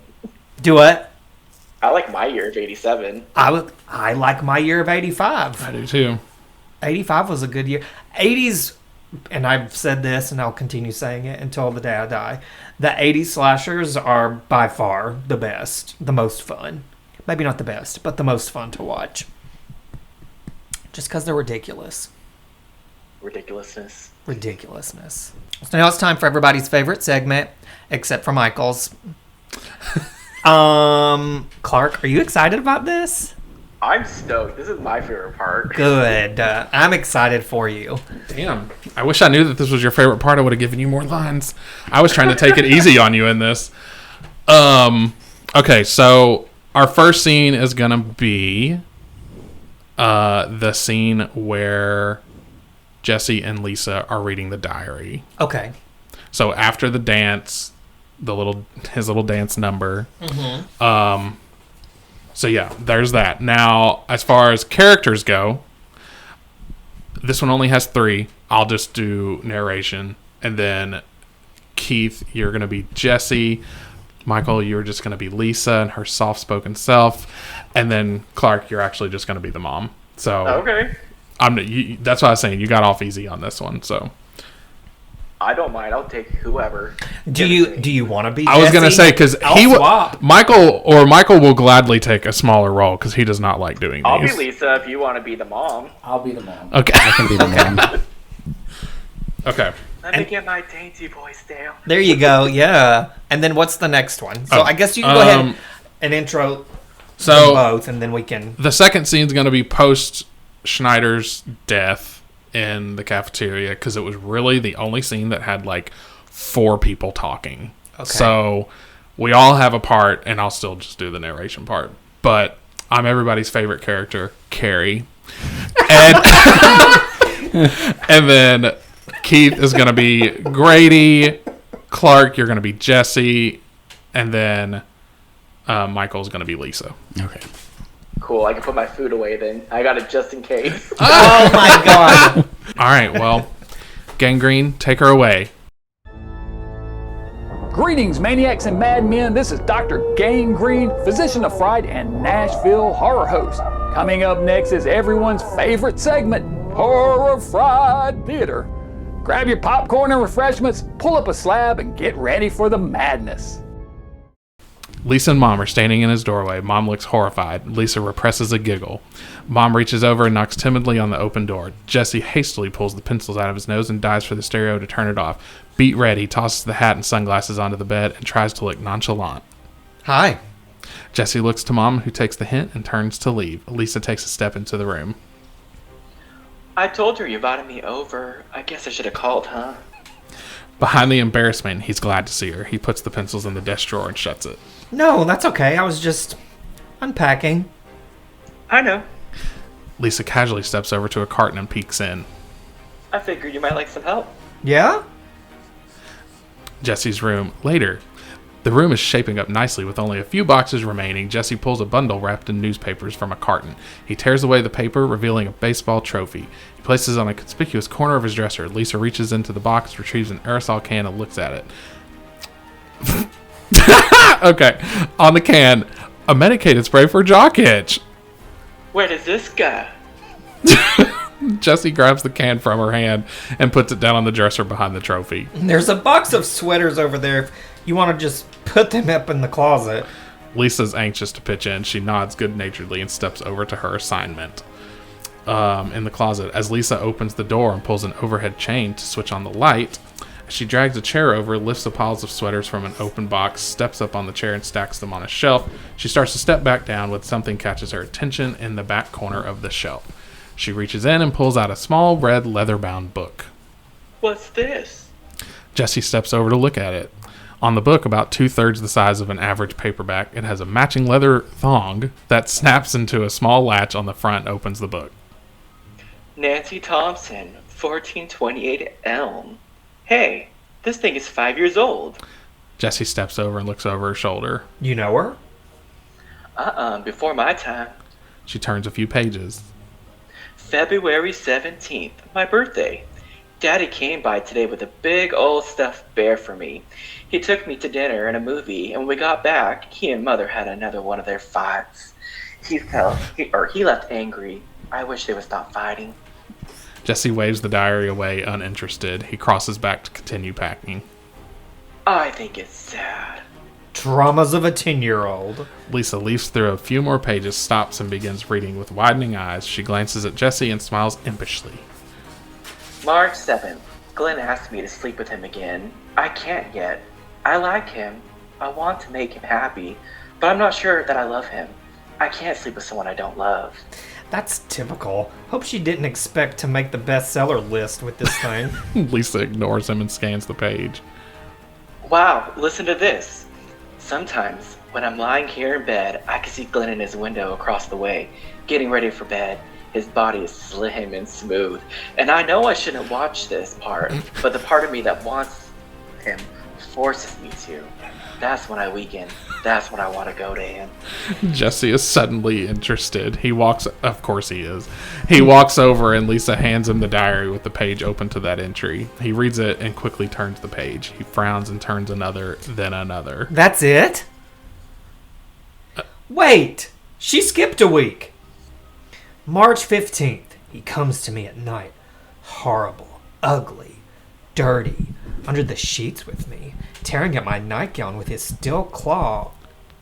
Do what? I like my year of 87. I like my year of 85. I do too. 85 was a good year. 80s and I've said this and I'll continue saying it until the day I die, the 80s slashers are by far the best, the most fun. Maybe not the best, but the most fun to watch. Just because they're ridiculous. Ridiculousness. So now it's time for everybody's favorite segment, except for Michael's. Clark, are you excited about this? I'm stoked. This is my favorite part. Good. I'm excited for you. Damn. I wish I knew that this was your favorite part. I would have given you more lines. I was trying to take it easy on you in this. Okay, so our first scene is going to be the scene where Jesse and Lisa are reading the diary. Okay. So after the dance, his little dance number. Mm-hmm. So yeah, there's that. Now, as far as characters go, this one only has 3. I'll just do narration. And then Keith, you're going to be Jesse. Michael, you're just going to be Lisa and her soft-spoken self. And then Clark, you're actually just going to be the mom. So okay. That's what I was saying. You got off easy on this one, so. I don't mind. I'll take whoever. Do you want to be Jesse? I was going to say, because Michael will gladly take a smaller role because he does not like doing these. I'll be Lisa if you want to be the mom. I'll be the mom. Okay. I can be the mom. Okay. Let me get my dainty voice down. There you go, yeah. And then what's the next one? So I guess you can go ahead and intro both, and then we can... The second scene is going to be post Schneider's death in the cafeteria, because it was really the only scene that had like 4 people talking. Okay. So we all have a part, and I'll still just do the narration part. But I'm everybody's favorite character, Carrie. And, and then Keith is going to be Grady. Clark, you're going to be Jesse. And then Michael's going to be Lisa. Okay. Cool. I can put my food away then. I got it just in case. Oh my god. All right. Well, Gangrene, take her away. Greetings, maniacs and madmen. This is Dr. Gangrene, physician of fright and Nashville horror host. Coming up next is everyone's favorite segment, Horror Fried Theater. Grab your popcorn and refreshments, pull up a slab, and get ready for the madness. Lisa and Mom are standing in his doorway. Mom looks horrified. Lisa represses a giggle. Mom reaches over and knocks timidly on the open door. Jesse hastily pulls the pencils out of his nose and dives for the stereo to turn it off. Beat red, he tosses the hat and sunglasses onto the bed and tries to look nonchalant. Hi. Jesse looks to Mom, who takes the hint and turns to leave. Lisa takes a step into the room. I told her you invited me over. I guess I should have called, huh? Behind the embarrassment, he's glad to see her. He puts the pencils in the desk drawer and shuts it. No, that's okay. I was just unpacking. I know. Lisa casually steps over to a carton and peeks in. I figured you might like some help. Yeah? Jesse's room. Later. The room is shaping up nicely with only a few boxes remaining. Jesse pulls a bundle wrapped in newspapers from a carton. He tears away the paper, revealing a baseball trophy. He places it on a conspicuous corner of his dresser. Lisa reaches into the box, retrieves an aerosol can, and looks at it. Okay. On the can, a medicated spray for jock itch. Where does this go? Jesse grabs the can from her hand and puts it down on the dresser behind the trophy. There's a box of sweaters over there if you want to just put them up in the closet. Lisa's anxious to pitch in. She nods good-naturedly and steps over to her assignment in the closet. As Lisa opens the door and pulls an overhead chain to switch on the light, she drags a chair over, lifts the piles of sweaters from an open box, steps up on the chair and stacks them on a shelf. She starts to step back down when something catches her attention in the back corner of the shelf. She reaches in and pulls out a small red leather-bound book. What's this? Jesse steps over to look at it. On the book, about 2/3 the size of an average paperback, it has a matching leather thong that snaps into a small latch on the front and opens the book. Nancy Thompson, 1428 Elm. Hey, this thing is 5 years old. Jesse steps over and looks over her shoulder. You know her? Before my time. She turns a few pages. February 17th, my birthday. Daddy came by today with a big old stuffed bear for me. He took me to dinner and a movie, and when we got back, he and Mother had another one of their fights. He left angry. I wish they would stop fighting. Jesse waves the diary away, uninterested. He crosses back to continue packing. I think it's sad. Dramas of a 10-year-old. Lisa leafs through a few more pages, stops, and begins reading with widening eyes. She glances at Jesse and smiles impishly. March 7th. Glenn asked me to sleep with him again. I can't yet. I like him. I want to make him happy, but I'm not sure that I love him. I can't sleep with someone I don't love. That's typical. Hope she didn't expect to make the bestseller list with this thing. Lisa ignores him and scans the page. Wow, listen to this. Sometimes, when I'm lying here in bed, I can see Glenn in his window across the way, getting ready for bed. His body is slim and smooth. And I know I shouldn't watch this part, but the part of me that wants him forces me to. That's when I weaken. That's when I want to go to him. Jesse is suddenly interested. Of course he is. He walks over and Lisa hands him the diary with the page open to that entry. He reads it and quickly turns the page. He frowns and turns another, then another. That's it? Wait! She skipped a week! March 15th. He comes to me at night. Horrible, ugly, dirty, under the sheets with me, tearing at my nightgown with his steel claw.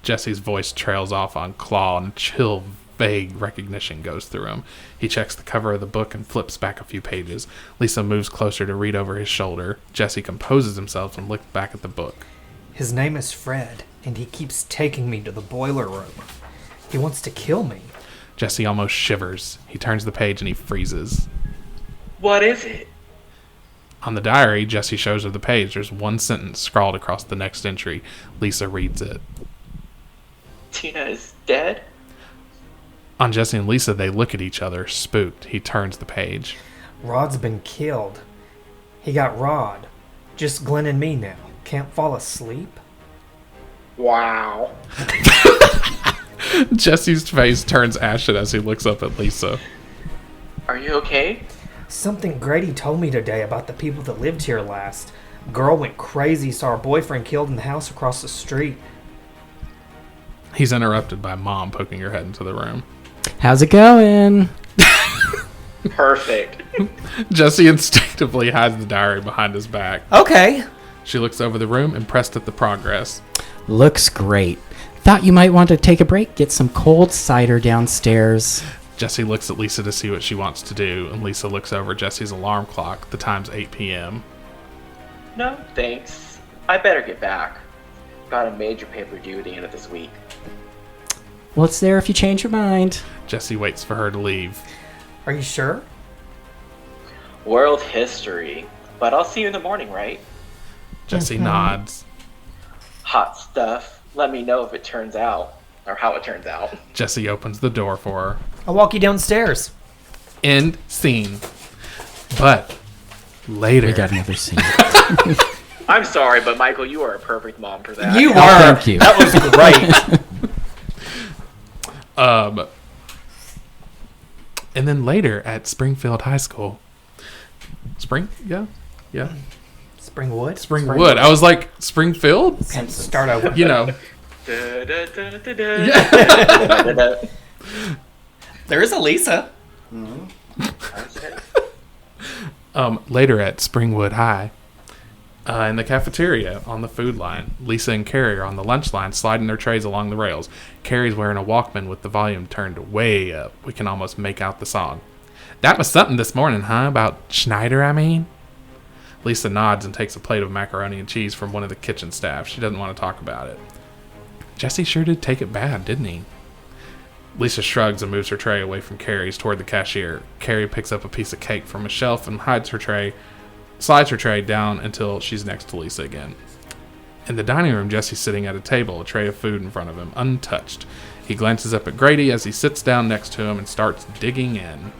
Jesse's voice trails off on claw and chill, vague recognition goes through him. He checks the cover of the book and flips back a few pages. Lisa moves closer to read over his shoulder. Jesse composes himself and looks back at the book. His name is Fred, and he keeps taking me to the boiler room. He wants to kill me. Jesse almost shivers. He turns the page and he freezes. What is it? On the diary, Jesse shows her the page. There's one sentence scrawled across the next entry. Lisa reads it. Tina is dead? On Jesse and Lisa, they look at each other, spooked. He turns the page. Rod's been killed. He got Rod. Just Glenn and me now. Can't fall asleep? Wow. Jesse's face turns ashen as he looks up at Lisa. Are you okay? Something Grady told me today about the people that lived here last. Girl went crazy, saw her boyfriend killed in the house across the street. He's interrupted by Mom poking her head into the room. How's it going? Perfect. Jesse instinctively hides the diary behind his back. Okay. She looks over the room, impressed at the progress. Looks great. Thought you might want to take a break, get some cold cider downstairs. Jesse looks at Lisa to see what she wants to do, and Lisa looks over Jesse's alarm clock. The time's 8 p.m. No, thanks. I better get back. Got a major paper due at the end of this week. Well, it's there if you change your mind. Jesse waits for her to leave. Are you sure? World history. But I'll see you in the morning, right? Jesse nods. Hot stuff. Let me know if it turns out. Or how it turns out. Jesse opens the door for her. I'll walk you downstairs. End scene. But later. We got another scene. I'm sorry, but Michael, you are a perfect mom for that. You are. Thank you. That was great. And then later at Springfield High School. Yeah. Springwood? Springwood. I was like, Springfield? Start over. You know. There is a Lisa. Later at Springwood High, in the cafeteria on the food line, Lisa and Carrie are on the lunch line sliding their trays along the rails. Carrie's wearing a Walkman with the volume turned way up. We can almost make out the song. That was something this morning, huh? About Schneider, I mean? Lisa nods and takes a plate of macaroni and cheese from one of the kitchen staff. She doesn't want to talk about it. Jesse sure did take it bad, didn't he? Lisa shrugs and moves her tray away from Carrie's toward the cashier. Carrie picks up a piece of cake from a shelf and slides her tray down until she's next to Lisa again. In the dining room, Jesse's sitting at a table, a tray of food in front of him, untouched. He glances up at Grady as he sits down next to him and starts digging in.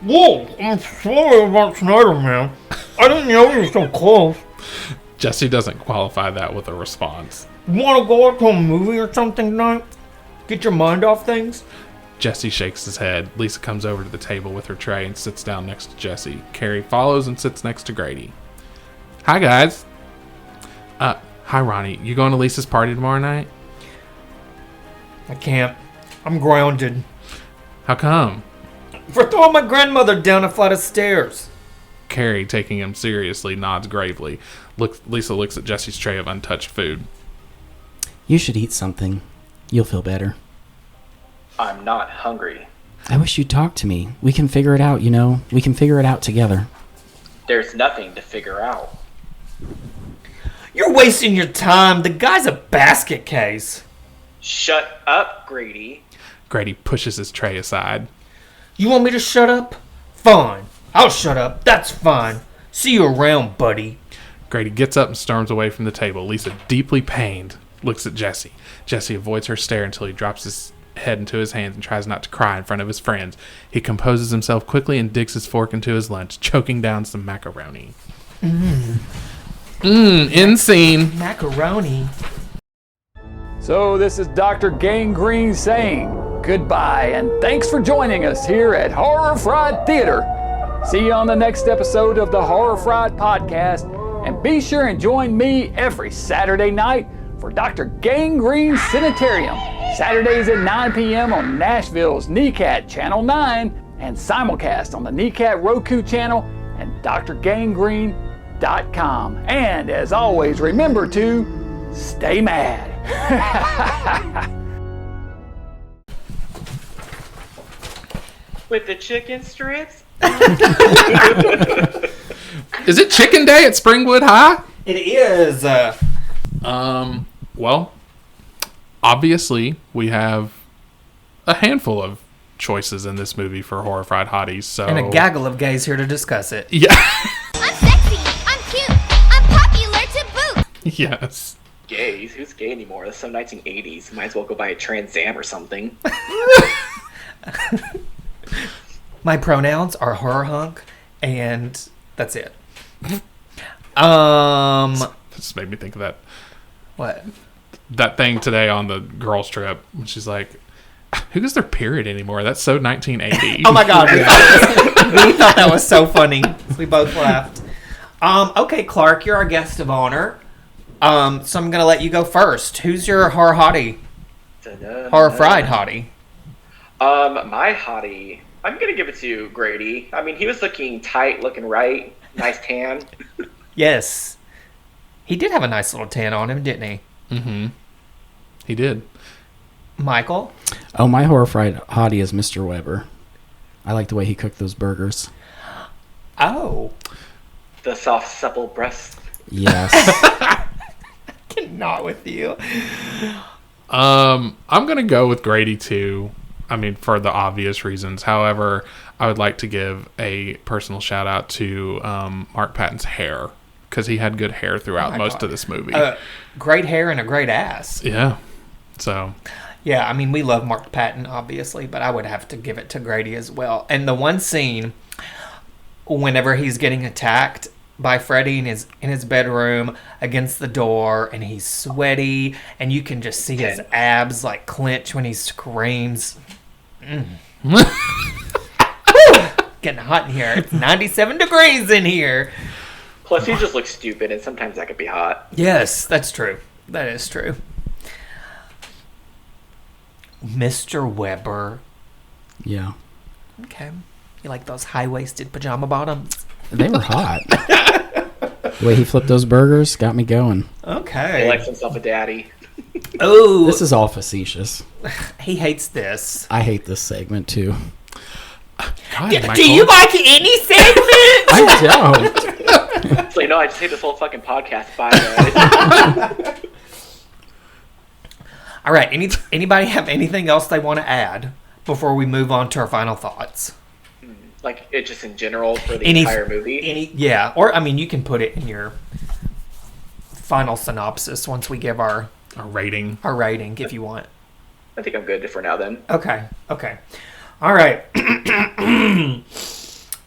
Whoa, I'm sorry about Schneider, man. I didn't know you were so close. Jesse doesn't qualify that with a response. You want to go out to a movie or something tonight? Get your mind off things? Jesse shakes his head. Lisa comes over to the table with her tray and sits down next to Jesse. Carrie follows and sits next to Grady. Hi, guys. Hi, Ronnie. You going to Lisa's party tomorrow night? I can't. I'm grounded. How come? For throwing my grandmother down a flight of stairs. Carrie, taking him seriously, nods gravely. Lisa looks at Jesse's tray of untouched food. You should eat something. You'll feel better. I'm not hungry. I wish you'd talk to me. We can figure it out, you know. We can figure it out together. There's nothing to figure out. You're wasting your time. The guy's a basket case. Shut up, Grady. Grady pushes his tray aside. You want me to shut up? Fine. I'll shut up. That's fine. See you around, buddy. Grady gets up and storms away from the table. Lisa, deeply pained, looks at Jesse. Jesse avoids her stare until he drops his head into his hands and tries not to cry in front of his friends. He composes himself quickly and digs his fork into his lunch, choking down some macaroni. End scene. Macaroni. So this is Dr. Gangrene saying goodbye and thanks for joining us here at Horror Fried Theater. See you on the next episode of the Horror Fried Podcast, and be sure and join me every Saturday night for Dr. Gangrene Sanitarium, Saturdays at 9 p.m. on Nashville's NECAT Channel 9 and simulcast on the NECAT Roku channel and drgangrene.com. And as always, remember to stay mad. With the chicken strips? Is it Chicken Day at Springwood High? It is. Well, obviously, we have a handful of choices in this movie for horrified hotties. So And a gaggle of gays here to discuss it. Yeah. I'm sexy. I'm cute. I'm popular to boot. Yes. Gays? Who's gay anymore? That's some 1980s. Might as well go buy a Trans Am or something. My pronouns are horror hunk, and that's it. This made me think of that. What? That thing today on the girls trip. She's like, who gets their period anymore? That's so 1980. Oh my god, we thought that was so funny. We both laughed. Okay, Clark, you're our guest of honor. So I'm gonna let you go first. Who's your horror hottie? Horror fried hottie. My hottie, I'm gonna give it to Grady. I mean, he was looking tight, looking right, nice tan. Yes. He did have a nice little tan on him, didn't he? Mm-hmm. He did. Michael? Oh, my horrified hottie is Mr. Weber. I like the way he cooked those burgers. Oh. The soft, supple breast. Yes. Cannot with you. I'm gonna go with Grady too. I mean, for the obvious reasons. However, I would like to give a personal shout out to Mark Patton's hair, because he had good hair throughout most of this movie. Great hair and a great ass. Yeah. So. Yeah, I mean, we love Mark Patton, obviously, but I would have to give it to Grady as well. And the one scene, whenever he's getting attacked by Freddy in his bedroom against the door, and he's sweaty, and you can just see his abs like clench when he screams. Getting hot in here. It's 97 degrees in here. Plus, he just looks stupid, and sometimes that could be hot. Yes, that's true. That is true. Mr. Weber. Yeah. Okay. You like those high-waisted pajama bottoms? They were hot. The way he flipped those burgers got me going. Okay. He likes himself a daddy. Oh. This is all facetious. He hates this. I hate this segment, too. God, do you like any segment? I don't. So, I just hate this whole fucking podcast. Bye, guys. All right. Anybody have anything else they want to add before we move on to our final thoughts? Like, it just in general for the entire movie? Yeah. Or, I mean, you can put it in your final synopsis once we give our rating. Our rating, if you want. I think I'm good for now, then. Okay. All right.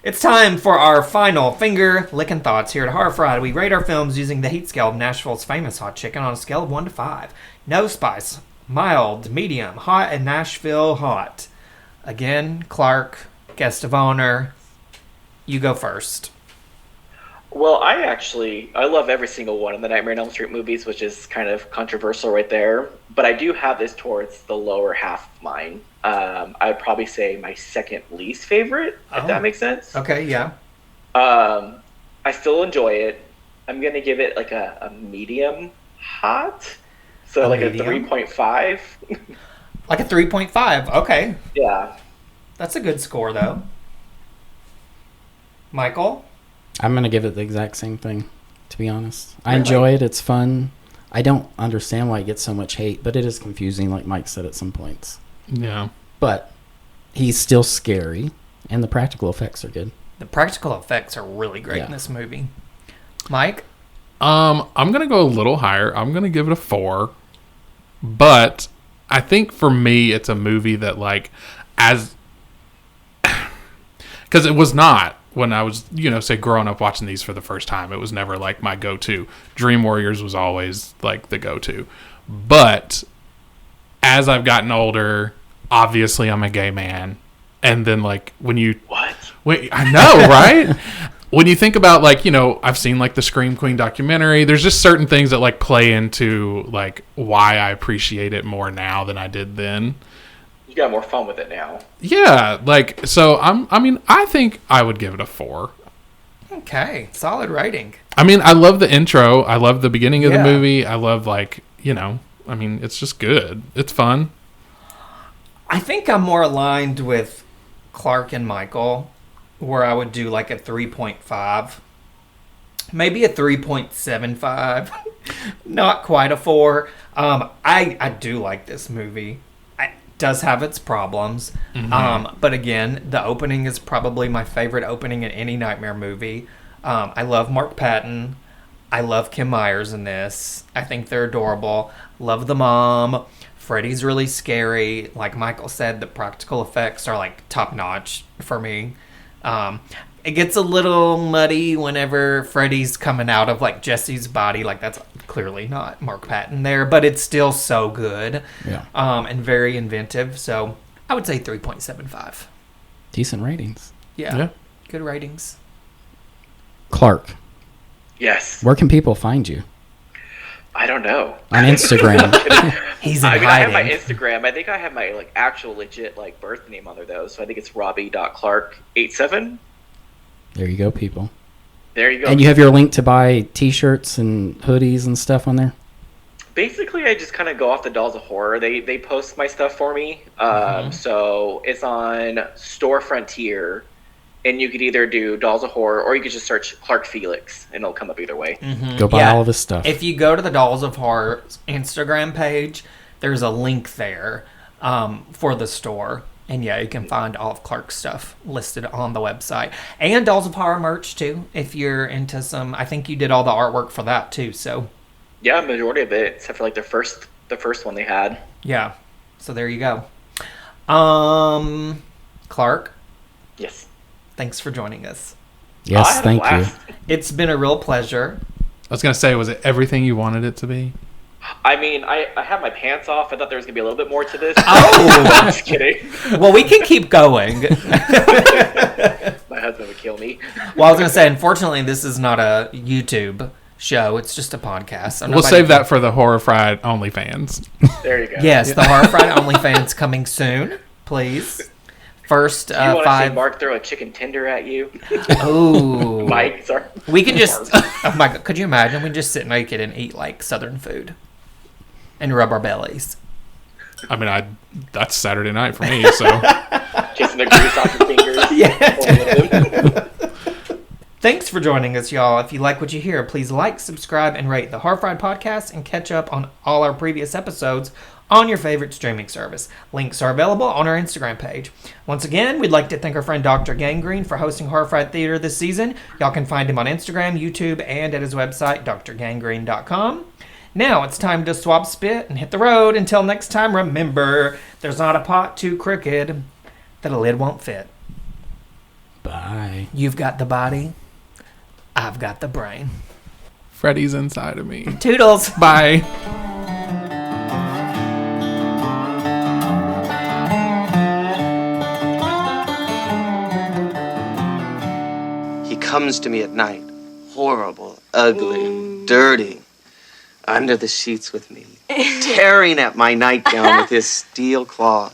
It's time for our final finger-licking thoughts here at Horror Friday. We rate our films using the heat scale of Nashville's famous hot chicken on a scale of 1 to 5. No spice, mild, medium, hot, and Nashville hot. Again, Clark, guest of honor, you go first. Well, I love every single one of the Nightmare on Elm Street movies, which is kind of controversial right there. But I do have this towards the lower half of mine. I'd probably say my second least favorite, if that makes sense. Okay, yeah. I still enjoy it. I'm going to give it like a medium hot. So like a 3.5. Like a 3.5. Okay. Yeah. That's a good score, though. Michael? I'm going to give it the exact same thing, to be honest. I enjoy it. It's fun. I don't understand why it gets so much hate, but it is confusing, like Mike said at some points. Yeah. But he's still scary, and the practical effects are good. The practical effects are really great in this movie. Mike? I'm going to go a little higher. I'm going to give it a 4. But I think for me, it's a movie that, like, as... Because it was not when I was, say, growing up watching these for the first time. It was never, like, my go-to. Dream Warriors was always, like, the go-to. But as I've gotten older, obviously I'm a gay man. And then, like, when you... What? Wait, I know, right? When you think about, like, I've seen, like, the Scream Queen documentary. There's just certain things that, like, play into, like, why I appreciate it more now than I did then. You got more fun with it now. Yeah, like, so I think I would give it a 4. Okay, solid rating. I mean, I love the intro. I love the beginning of the movie. I love, like, it's just good. It's fun. I think I'm more aligned with Clark and Michael, where I would do like a 3.5. Maybe a 3.75. Not quite a 4. I do like this movie. Does have its problems. But again, the opening is probably my favorite opening in any Nightmare movie. I love Mark Patton. I love Kim Myers in this. I think they're adorable. Love the mom. Freddy's really scary. Like Michael said, the practical effects are like top notch for me. It gets a little muddy whenever Freddy's coming out of like Jesse's body. Like that's clearly not Mark Patton there, but it's still so good. Yeah. And very inventive. So I would say 3.75. Decent ratings. Yeah. Good ratings. Clark. Yes. Where can people find you? I don't know. On Instagram. He's in hiding. I have my Instagram. I think I have my like actual legit like birth name on there though. So I think it's Robbie.Clark87. There you go, people. There you go. And you have your link to buy t-shirts and hoodies and stuff on there? Basically, I just kind of go off the Dolls of Horror. They post my stuff for me. So it's on Store Frontier. And you could either do Dolls of Horror or you could just search Clark Felix and it'll come up either way. Go buy all of his stuff. If you go to the Dolls of Horror Instagram page, there's a link there for the store. And yeah, you can find all of Clark's stuff listed on the website. And Dolls of Horror merch too, if you're into some. I think you did all the artwork for that too, so. Yeah, majority of it, except for like the first one they had. Yeah. So there you go. Clark? Yes. Thanks for joining us. Yes, thank you. It's been a real pleasure. I was going to say, was it everything you wanted it to be? I mean, I have my pants off. I thought there was going to be a little bit more to this. Oh! Just kidding. Well, we can keep going. My husband would kill me. Well, I was going to say, unfortunately, this is not a YouTube show. It's just a podcast. We'll save that for the Horror Fried OnlyFans. There you go. Yes, the Horror Fried OnlyFans coming soon, please. First, you want 5. to see Mark throw a chicken tender at you? Oh. Mike, sorry. We can just... Oh my God, could you imagine? We just sit naked and eat, like, Southern food. And rub our bellies. I mean, that's Saturday night for me, so... Kissing the grease off your fingers. Yeah. Thanks for joining us, y'all. If you like what you hear, please like, subscribe, and rate the Horror Fried Podcast and catch up on all our previous episodes on your favorite streaming service. Links are available on our Instagram page. Once again, we'd like to thank our friend Dr. Gangrene for hosting Horror Fried Theater this season. Y'all can find him on Instagram, YouTube, and at his website, drgangrene.com. Now it's time to swap spit and hit the road. Until next time, remember, there's not a pot too crooked that a lid won't fit. Bye. You've got the body. I've got the brain. Freddy's inside of me. Toodles. Bye. He comes to me at night, horrible, ugly, and dirty, under the sheets with me, tearing at my nightgown with his steel claws.